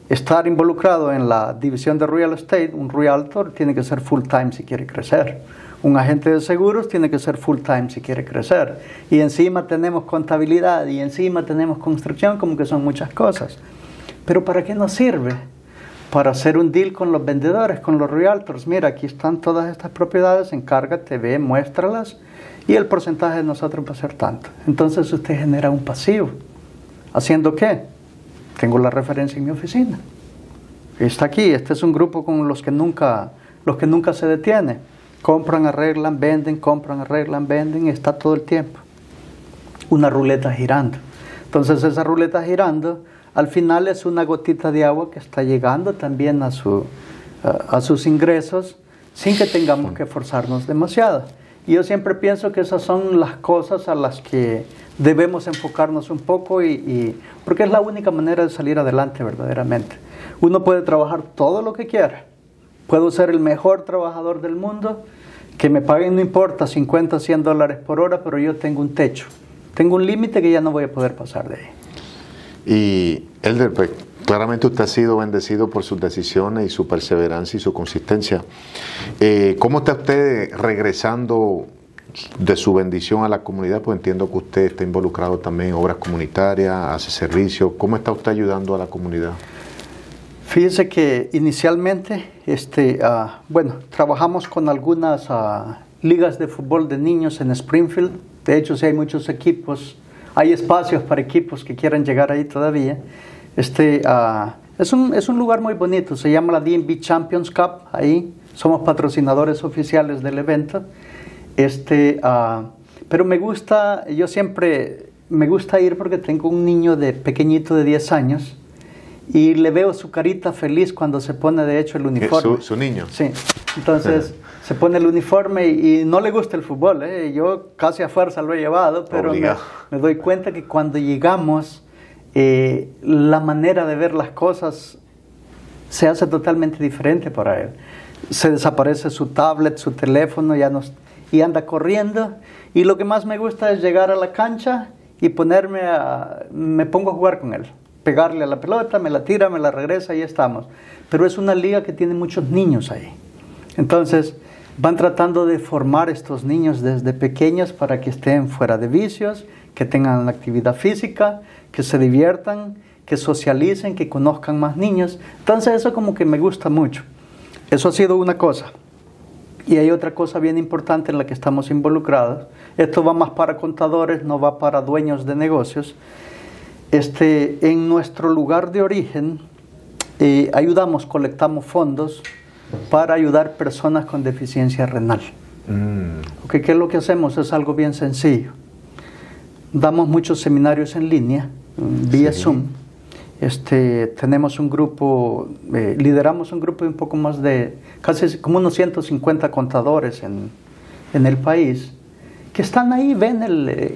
estar involucrado en la división de real estate, un realtor tiene que ser full time si quiere crecer. Un agente de seguros tiene que ser full time si quiere crecer. Y encima tenemos contabilidad y encima tenemos construcción, como que son muchas cosas. Pero ¿para qué nos sirve? Para hacer un deal con los vendedores, con los realtors. Mira, aquí están todas estas propiedades, encárgate, ve, muéstralas y el porcentaje de nosotros va a ser tanto. Entonces usted genera un pasivo. ¿Haciendo qué? Tengo la referencia en mi oficina. Está aquí, este es un grupo con los que nunca se detiene. Compran, arreglan, venden, compran, arreglan, venden, y está todo el tiempo. Una ruleta girando. Entonces esa ruleta girando, al final es una gotita de agua que está llegando también a sus ingresos sin que tengamos que forzarnos demasiado. Y yo siempre pienso que esas son las cosas a las que debemos enfocarnos un poco porque es la única manera de salir adelante verdaderamente. Uno puede trabajar todo lo que quiera. Puedo ser el mejor trabajador del mundo, que me paguen no importa, 50, 100 dólares por hora, pero yo tengo un techo. Tengo un límite que ya no voy a poder pasar de ahí. Y Elder, pues, claramente usted ha sido bendecido por sus decisiones y su perseverancia y su consistencia. ¿Cómo está usted regresando de su bendición a la comunidad? Pues entiendo que usted está involucrado también en obras comunitarias, hace servicio. ¿Cómo está usted ayudando a la comunidad? Fíjese que inicialmente, trabajamos con algunas ligas de fútbol de niños en Springfield. De hecho, sí hay muchos equipos, hay espacios para equipos que quieran llegar ahí todavía. Es un lugar muy bonito, se llama la D&B Champions Cup, ahí somos patrocinadores oficiales del evento. Pero yo siempre me gusta ir porque tengo un niño pequeñito de 10 años y le veo su carita feliz cuando se pone de hecho el uniforme. ¿Su niño? Sí, entonces se pone el uniforme y no le gusta el fútbol, yo casi a fuerza lo he llevado, pero me doy cuenta que cuando llegamos la manera de ver las cosas se hace totalmente diferente para él. Se desaparece su tablet, su teléfono, y anda corriendo, y lo que más me gusta es llegar a la cancha y me pongo a jugar con él, pegarle a la pelota, me la tira, me la regresa y estamos. Pero es una liga que tiene muchos niños ahí. Entonces van tratando de formar estos niños desde pequeños para que estén fuera de vicios, que tengan la actividad física, que se diviertan, que socialicen, que conozcan más niños. Entonces eso como que me gusta mucho. Eso ha sido una cosa. Y hay otra cosa bien importante en la que estamos involucrados. Esto va más para contadores, no va para dueños de negocios. En nuestro lugar de origen, colectamos fondos para ayudar personas con deficiencia renal. ¿Qué es lo que hacemos? Es algo bien sencillo. Damos muchos seminarios en línea, vía Zoom. Tenemos un grupo, lideramos un grupo de un poco más de, casi como unos 150 contadores en el país, que están ahí,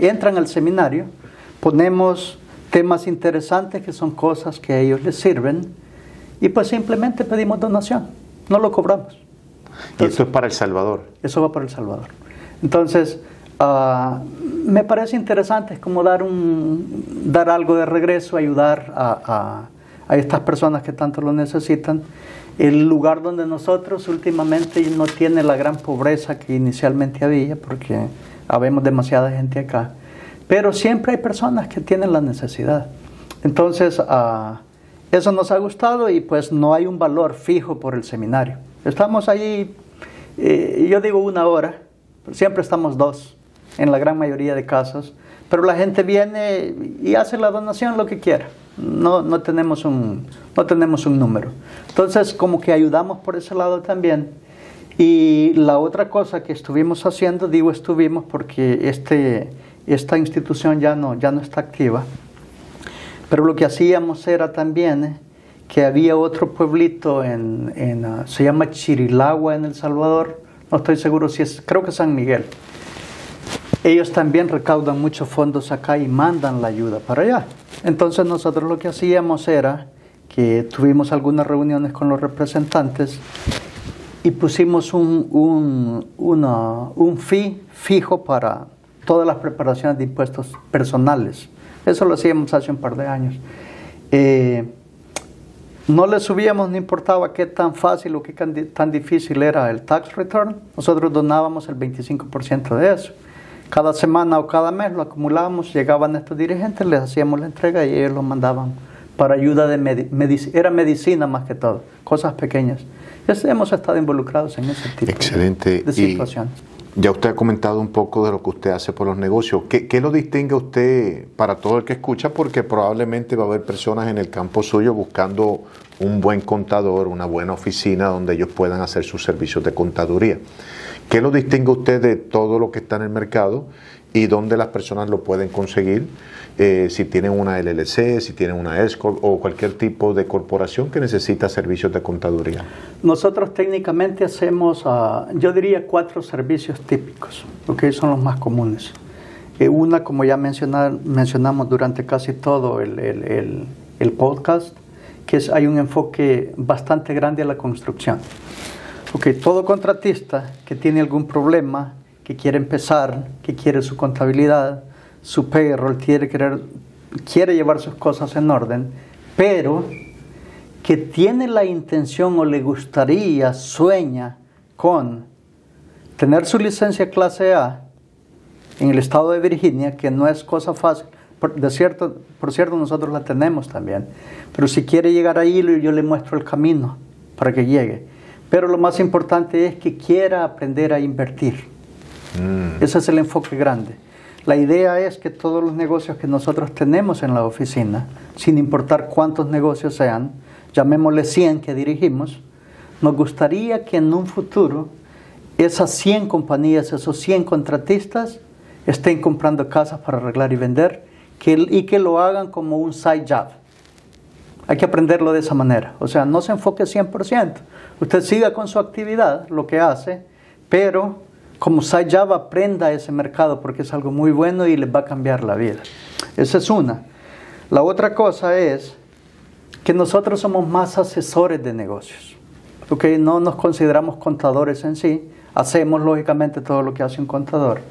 entran al seminario, ponemos temas interesantes que son cosas que a ellos les sirven, y pues simplemente pedimos donación, no lo cobramos. Entonces, ¿y esto es para El Salvador? Eso va para El Salvador. Entonces, me parece interesante, es como dar algo de regreso, ayudar a estas personas que tanto lo necesitan. El lugar donde nosotros últimamente no tiene la gran pobreza que inicialmente había, porque habemos demasiada gente acá, pero siempre hay personas que tienen la necesidad. Entonces, eso nos ha gustado, y pues no hay un valor fijo por el seminario. Estamos ahí, yo digo 1 hora, pero siempre estamos 2. En la gran mayoría de casos, pero la gente viene y hace la donación lo que quiera. No tenemos un número. Entonces, como que ayudamos por ese lado también. Y la otra cosa que estuvimos haciendo, digo estuvimos porque esta institución ya no está activa, pero lo que hacíamos era también que había otro pueblito se llama Chirilagua en El Salvador, no estoy seguro creo que San Miguel. Ellos también recaudan muchos fondos acá y mandan la ayuda para allá. Entonces nosotros lo que hacíamos era que tuvimos algunas reuniones con los representantes y pusimos un fee fijo para todas las preparaciones de impuestos personales. Eso lo hacíamos hace un par de años. no le subíamos, no importaba qué tan fácil o qué tan difícil era el tax return, nosotros donábamos el 25% de eso. Cada semana o cada mes lo acumulábamos, llegaban estos dirigentes, les hacíamos la entrega y ellos lo mandaban para ayuda de era medicina más que todo, cosas pequeñas. Hemos estado involucrados en ese tipo de situaciones. Ya usted ha comentado un poco de lo que usted hace por los negocios. ¿Qué lo distingue a usted para todo el que escucha? Porque probablemente va a haber personas en el campo suyo buscando un buen contador, una buena oficina donde ellos puedan hacer sus servicios de contaduría. ¿Qué lo distingue a usted de todo lo que está en el mercado y dónde las personas lo pueden conseguir? Si tienen una LLC, si tienen una S-Corp o cualquier tipo de corporación que necesita servicios de contaduría. Nosotros técnicamente hacemos, yo diría, 4 servicios típicos, que son los más comunes. Una, como ya mencionamos durante casi todo el podcast, que hay un enfoque bastante grande a la construcción. Todo contratista que tiene algún problema, que quiere empezar, que quiere su contabilidad, su payroll, quiere llevar sus cosas en orden, pero que tiene la intención o le gustaría, sueña con tener su licencia clase A en el estado de Virginia, que no es cosa fácil. Por cierto, nosotros la tenemos también, pero si quiere llegar ahí, yo le muestro el camino para que llegue. Pero lo más importante es que quiera aprender a invertir. Ese es el enfoque grande. La idea es que todos los negocios que nosotros tenemos en la oficina, sin importar cuántos negocios sean, llamémosle 100 que dirigimos, nos gustaría que en un futuro esas 100 compañías, esos 100 contratistas estén comprando casas para arreglar y vender y que lo hagan como un side job. Hay que aprenderlo de esa manera. O sea, no se enfoque 100%. Usted siga con su actividad, lo que hace, pero como side job aprenda ese mercado porque es algo muy bueno y les va a cambiar la vida. Esa es una. La otra cosa es que nosotros somos más asesores de negocios. No nos consideramos contadores en sí. Hacemos lógicamente todo lo que hace un contador.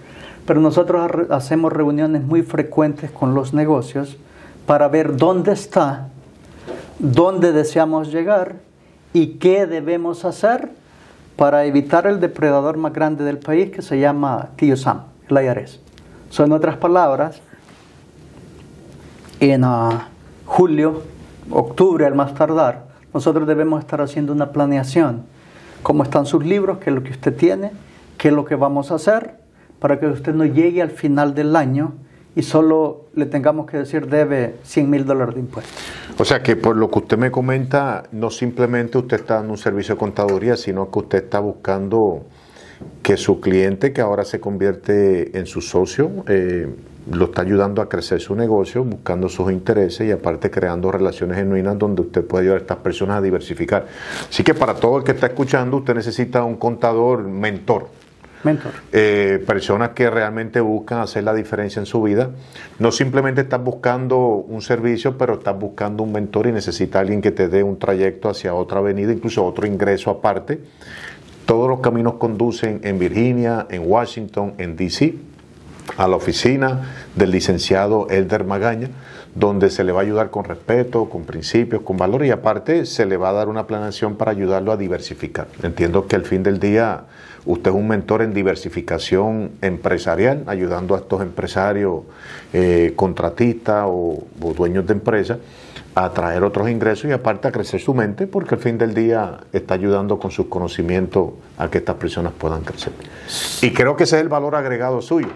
Pero nosotros hacemos reuniones muy frecuentes con los negocios para ver dónde está, dónde deseamos llegar y qué debemos hacer para evitar el depredador más grande del país que se llama Tío Sam, el IRS. En otras palabras, en julio, octubre al más tardar, nosotros debemos estar haciendo una planeación. ¿Cómo están sus libros? ¿Qué es lo que usted tiene? ¿Qué es lo que vamos a hacer? Para que usted no llegue al final del año y solo le tengamos que decir debe $100,000 de impuestos. O sea que por lo que usted me comenta, no simplemente usted está dando un servicio de contaduría, sino que usted está buscando que su cliente, que ahora se convierte en su socio, lo está ayudando a crecer su negocio, buscando sus intereses y aparte creando relaciones genuinas donde usted puede ayudar a estas personas a diversificar. Así que para todo el que está escuchando, usted necesita un contador mentor. Personas que realmente buscan hacer la diferencia en su vida. No simplemente estás buscando un servicio, pero estás buscando un mentor y necesitas alguien que te dé un trayecto hacia otra avenida, incluso otro ingreso aparte. Todos los caminos conducen en Virginia, en Washington, en DC, a la oficina del licenciado Elder Magaña, donde se le va a ayudar con respeto, con principios, con valores y aparte se le va a dar una planeación para ayudarlo a diversificar. Entiendo que al fin del día usted es un mentor en diversificación empresarial, ayudando a estos empresarios, contratistas o dueños de empresas a traer otros ingresos y aparte a crecer su mente, porque al fin del día está ayudando con sus conocimientos a que estas personas puedan crecer. Y creo que ese es el valor agregado suyo,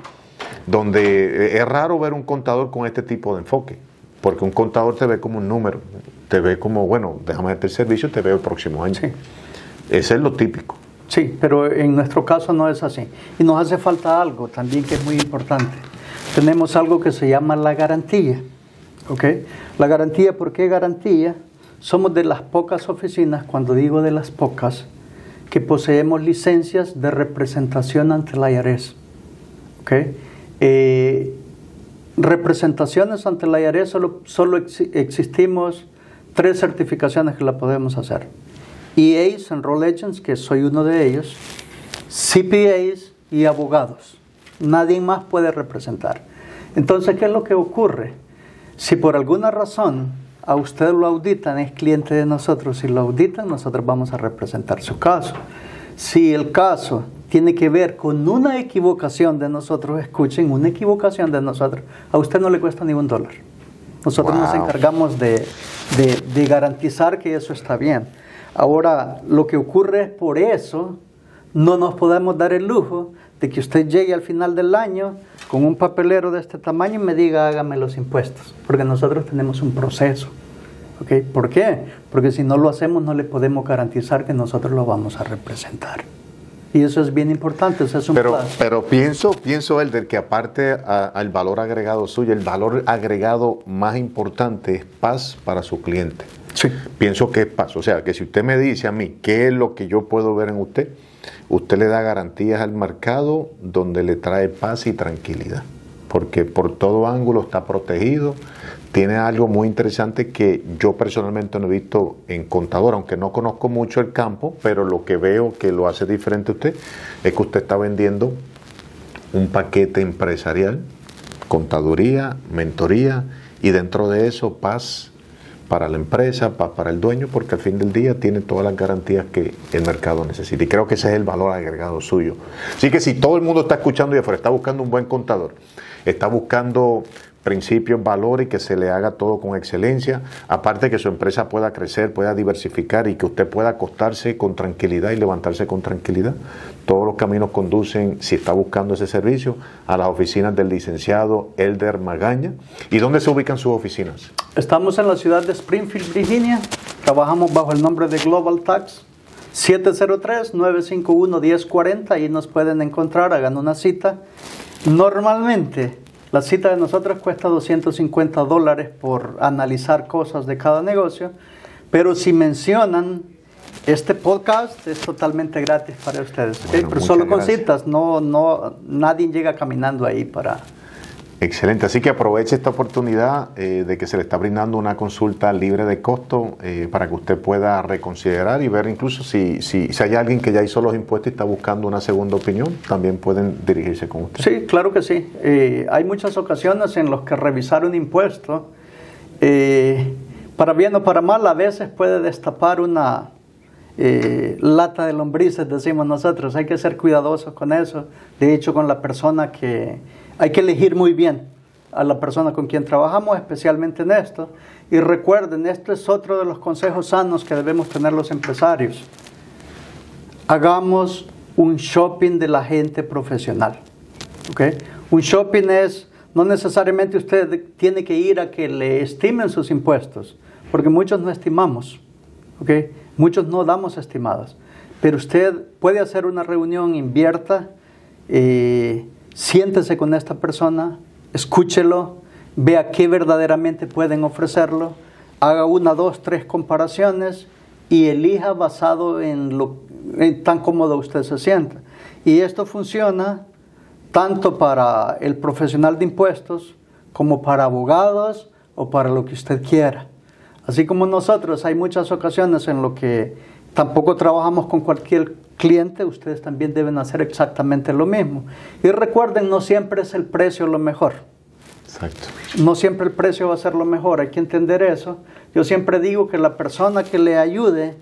donde es raro ver un contador con este tipo de enfoque, porque un contador te ve como un número, te ve como, bueno, déjame darte el servicio, te veo el próximo año. Sí. Ese es lo típico. Sí, pero en nuestro caso no es así. Y nos hace falta algo también que es muy importante. Tenemos algo que se llama la garantía. La garantía, ¿por qué garantía? Somos de las pocas oficinas, cuando digo de las pocas, que poseemos licencias de representación ante el IRS. Representaciones ante el IRS, solo existimos 3 certificaciones que la podemos hacer. EAs, Enroll Agents, que soy uno de ellos, CPAs y abogados. Nadie más puede representar. Entonces, ¿qué es lo que ocurre? Si por alguna razón a usted lo auditan, es cliente de nosotros, si lo auditan, nosotros vamos a representar su caso. Si el caso tiene que ver con una equivocación de nosotros, escuchen, una equivocación de nosotros, a usted no le cuesta ni $1. Nosotros nos encargamos de garantizar que eso está bien. Ahora, lo que ocurre es por eso, no nos podemos dar el lujo de que usted llegue al final del año con un papelero de este tamaño y me diga, hágame los impuestos, porque nosotros tenemos un proceso. ¿Okay? ¿Por qué? Porque si no lo hacemos, no le podemos garantizar que nosotros lo vamos a representar. Y eso es bien importante, eso es un plus. Pero pienso Elder, que aparte al valor agregado suyo, el valor agregado más importante es paz para su cliente. Sí. Pienso que es paz. O sea, que si usted me dice a mí qué es lo que yo puedo ver en usted, usted le da garantías al mercado donde le trae paz y tranquilidad. Porque por todo ángulo está protegido. Tiene algo muy interesante que yo personalmente no he visto en contador, aunque no conozco mucho el campo, pero lo que veo que lo hace diferente a usted es que usted está vendiendo un paquete empresarial, contaduría, mentoría y dentro de eso paz para la empresa, paz para el dueño, porque al fin del día tiene todas las garantías que el mercado necesita. Y creo que ese es el valor agregado suyo. Así que si todo el mundo está escuchando y afuera, está buscando un buen contador, está buscando principios, valores, que se le haga todo con excelencia, aparte que su empresa pueda crecer, pueda diversificar y que usted pueda acostarse con tranquilidad y levantarse con tranquilidad. Todos los caminos conducen, si está buscando ese servicio, a las oficinas del licenciado Elder Magaña. ¿Y dónde se ubican sus oficinas? Estamos en la ciudad de Springfield, Virginia. Trabajamos bajo el nombre de Global Tax. 703-951-1040. Ahí nos pueden encontrar, hagan una cita. Normalmente la cita de nosotros cuesta $250 por analizar cosas de cada negocio, pero si mencionan este podcast es totalmente gratis para ustedes. ¿Okay? Bueno, pero solo con gracias. citas, nadie llega caminando ahí para... Excelente, así que aproveche esta oportunidad de que se le está brindando una consulta libre de costo para que usted pueda reconsiderar y ver incluso si hay alguien que ya hizo los impuestos y está buscando una segunda opinión, también pueden dirigirse con usted. Sí, claro que sí. Hay muchas ocasiones en las que revisar un impuesto, para bien o para mal, a veces puede destapar una lata de lombrices, decimos nosotros. Hay que ser cuidadosos con eso. De hecho, con la persona hay que elegir muy bien a la persona con quien trabajamos, especialmente en esto. Y recuerden, esto es otro de los consejos sanos que debemos tener los empresarios. Hagamos un shopping de la gente profesional. ¿Okay? Un shopping es, no necesariamente usted tiene que ir a que le estimen sus impuestos, porque muchos no estimamos. ¿Okay? Muchos no damos estimadas. Pero usted puede hacer una reunión, invierta, siéntese con esta persona, escúchelo, vea qué verdaderamente pueden ofrecerlo, haga 1, 2, 3 comparaciones y elija basado en tan cómodo usted se sienta. Y esto funciona tanto para el profesional de impuestos como para abogados o para lo que usted quiera. Así como nosotros, hay muchas ocasiones en lo que tampoco trabajamos con cualquier cliente, ustedes también deben hacer exactamente lo mismo. Y recuerden, no siempre es el precio lo mejor. Exacto. No siempre el precio va a ser lo mejor, hay que entender eso. Yo siempre digo que la persona que le ayude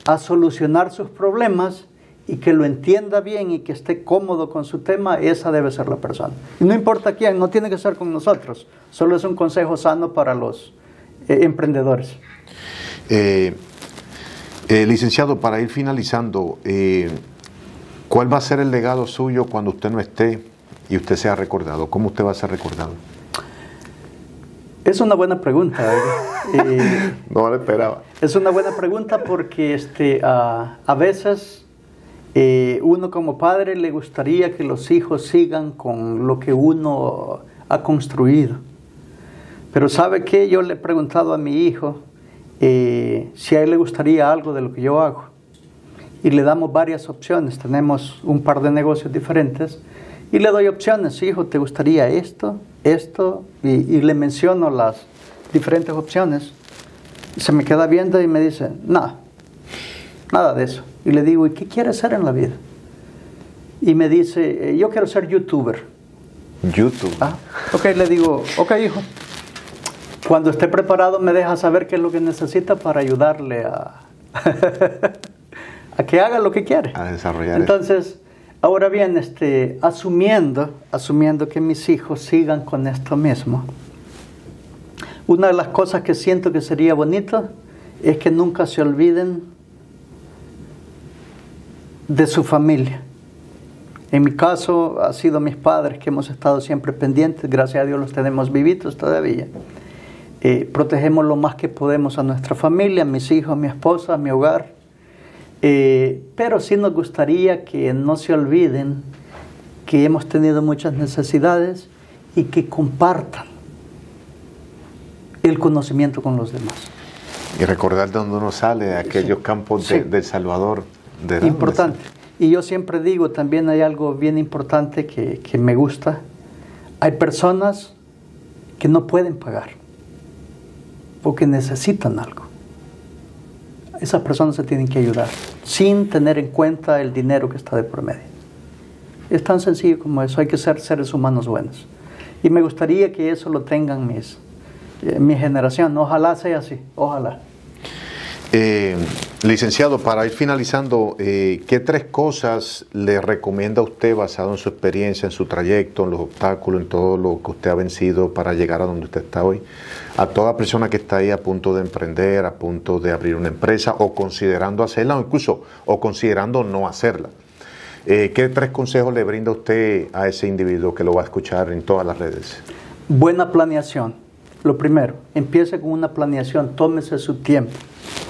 a solucionar sus problemas y que lo entienda bien y que esté cómodo con su tema, esa debe ser la persona. Y no importa quién, no tiene que ser con nosotros, solo es un consejo sano para los emprendedores. Licenciado, para ir finalizando, ¿cuál va a ser el legado suyo cuando usted no esté y usted sea recordado? ¿Cómo usted va a ser recordado? Es una buena pregunta. No la esperaba. Es una buena pregunta porque a veces uno como padre le gustaría que los hijos sigan con lo que uno ha construido. Pero ¿sabe qué? Yo le he preguntado a mi hijo si a él le gustaría algo de lo que yo hago. Y le damos varias opciones. Tenemos un par de negocios diferentes. Y le doy opciones. Hijo, ¿te gustaría esto? Esto. Y le menciono las diferentes opciones. Y se me queda viendo y me dice, nada de eso. Y le digo, ¿y qué quieres ser en la vida? Y me dice, yo quiero ser youtuber. YouTube. Ok, le digo, ok, hijo. Cuando esté preparado me deja saber qué es lo que necesita para ayudarle a, a que haga lo que quiere. A desarrollar. Entonces, ahora bien, asumiendo que mis hijos sigan con esto mismo, una de las cosas que siento que sería bonito es que nunca se olviden de su familia. En mi caso, ha sido mis padres que hemos estado siempre pendientes, gracias a Dios los tenemos vivitos todavía. Protegemos lo más que podemos a nuestra familia, a mis hijos, a mi esposa, a mi hogar. Pero sí nos gustaría que no se olviden que hemos tenido muchas necesidades y que compartan el conocimiento con los demás. Y recordar de dónde uno sale, de aquellos campos de El Salvador. Importante. Y yo siempre digo, también hay algo bien importante que me gusta. Hay personas que no pueden pagar o que necesitan algo. Esas personas se tienen que ayudar sin tener en cuenta el dinero que está de por medio. Es tan sencillo como eso. Hay que ser seres humanos buenos. Y me gustaría que eso lo tengan mi generación. Ojalá sea así. Ojalá. Licenciado, para ir finalizando, ¿qué 3 cosas le recomienda usted, basado en su experiencia, en su trayecto, en los obstáculos, en todo lo que usted ha vencido para llegar a donde usted está hoy, a toda persona que está ahí a punto de emprender, a punto de abrir una empresa, o considerando hacerla, o incluso considerando no hacerla? ¿Qué 3 consejos le brinda usted a ese individuo que lo va a escuchar en todas las redes? Buena planeación. Lo primero, empiece con una planeación, tómese su tiempo.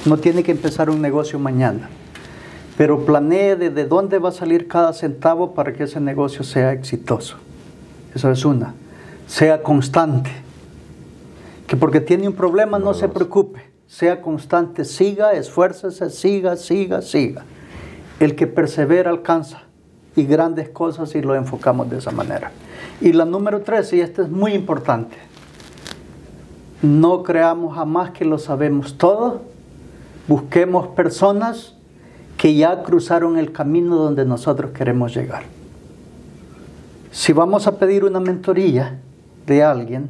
No tiene que empezar un negocio mañana, pero planee de dónde va a salir cada centavo para que ese negocio sea exitoso. Eso es una. Sea constante. Que porque tiene un problema no se preocupe. Sea constante, siga, esfuércese, siga. El que persevera alcanza, y grandes cosas si lo enfocamos de esa manera. Y la número 3, y esta es muy importante, no creamos jamás que lo sabemos todo. Busquemos personas que ya cruzaron el camino donde nosotros queremos llegar. Si vamos a pedir una mentoría de alguien,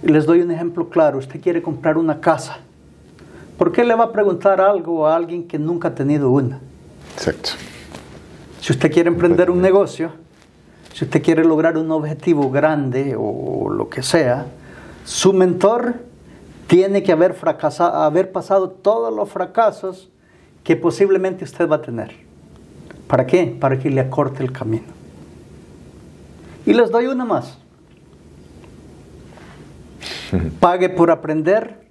les doy un ejemplo claro. Usted quiere comprar una casa. ¿Por qué le va a preguntar algo a alguien que nunca ha tenido una? Exacto. Si usted quiere emprender un negocio, si usted quiere lograr un objetivo grande o lo que sea, su mentor tiene que haber pasado todos los fracasos que posiblemente usted va a tener. ¿Para qué? Para que le acorte el camino. Y les doy una más. Pague por aprender,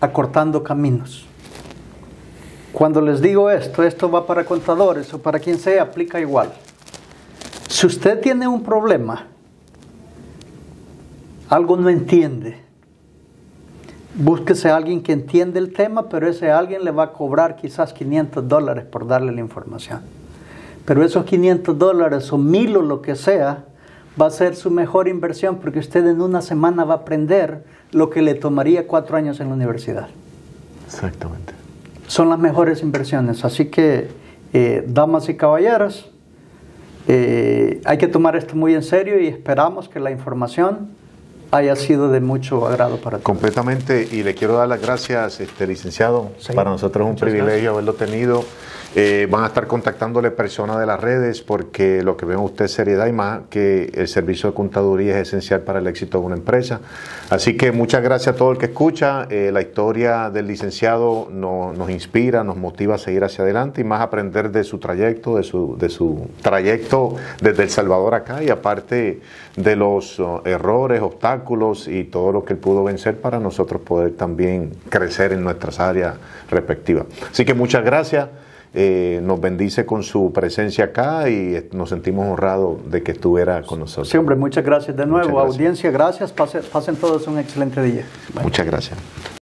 acortando caminos. Cuando les digo esto va para contadores o para quien sea, aplica igual. Si usted tiene un problema, algo no entiende, búsquese a alguien que entiende el tema, pero ese alguien le va a cobrar quizás $500 por darle la información. Pero esos $500 o 1,000 o lo que sea, va a ser su mejor inversión, porque usted en una semana va a aprender lo que le tomaría 4 años en la universidad. Exactamente. Son las mejores inversiones. Así que, damas y caballeros, hay que tomar esto muy en serio y esperamos que la información haya sido de mucho agrado para todos. Completamente, y le quiero dar las gracias, licenciado. Sí, para nosotros es un privilegio haberlo tenido. Van a estar contactándole personas de las redes porque lo que ven usted es seriedad y más que el servicio de contaduría es esencial para el éxito de una empresa. Así que muchas gracias a todo el que escucha. La historia del licenciado nos inspira, nos motiva a seguir hacia adelante y más aprender de su trayecto, de su trayecto desde El Salvador acá y aparte de los errores, obstáculos y todo lo que él pudo vencer para nosotros poder también crecer en nuestras áreas respectivas. Así que muchas gracias. Nos bendice con su presencia acá y nos sentimos honrados de que estuviera con nosotros. Sí, hombre, muchas gracias de nuevo. Audiencia, gracias. Pasen todos un excelente día. Bye. Muchas gracias.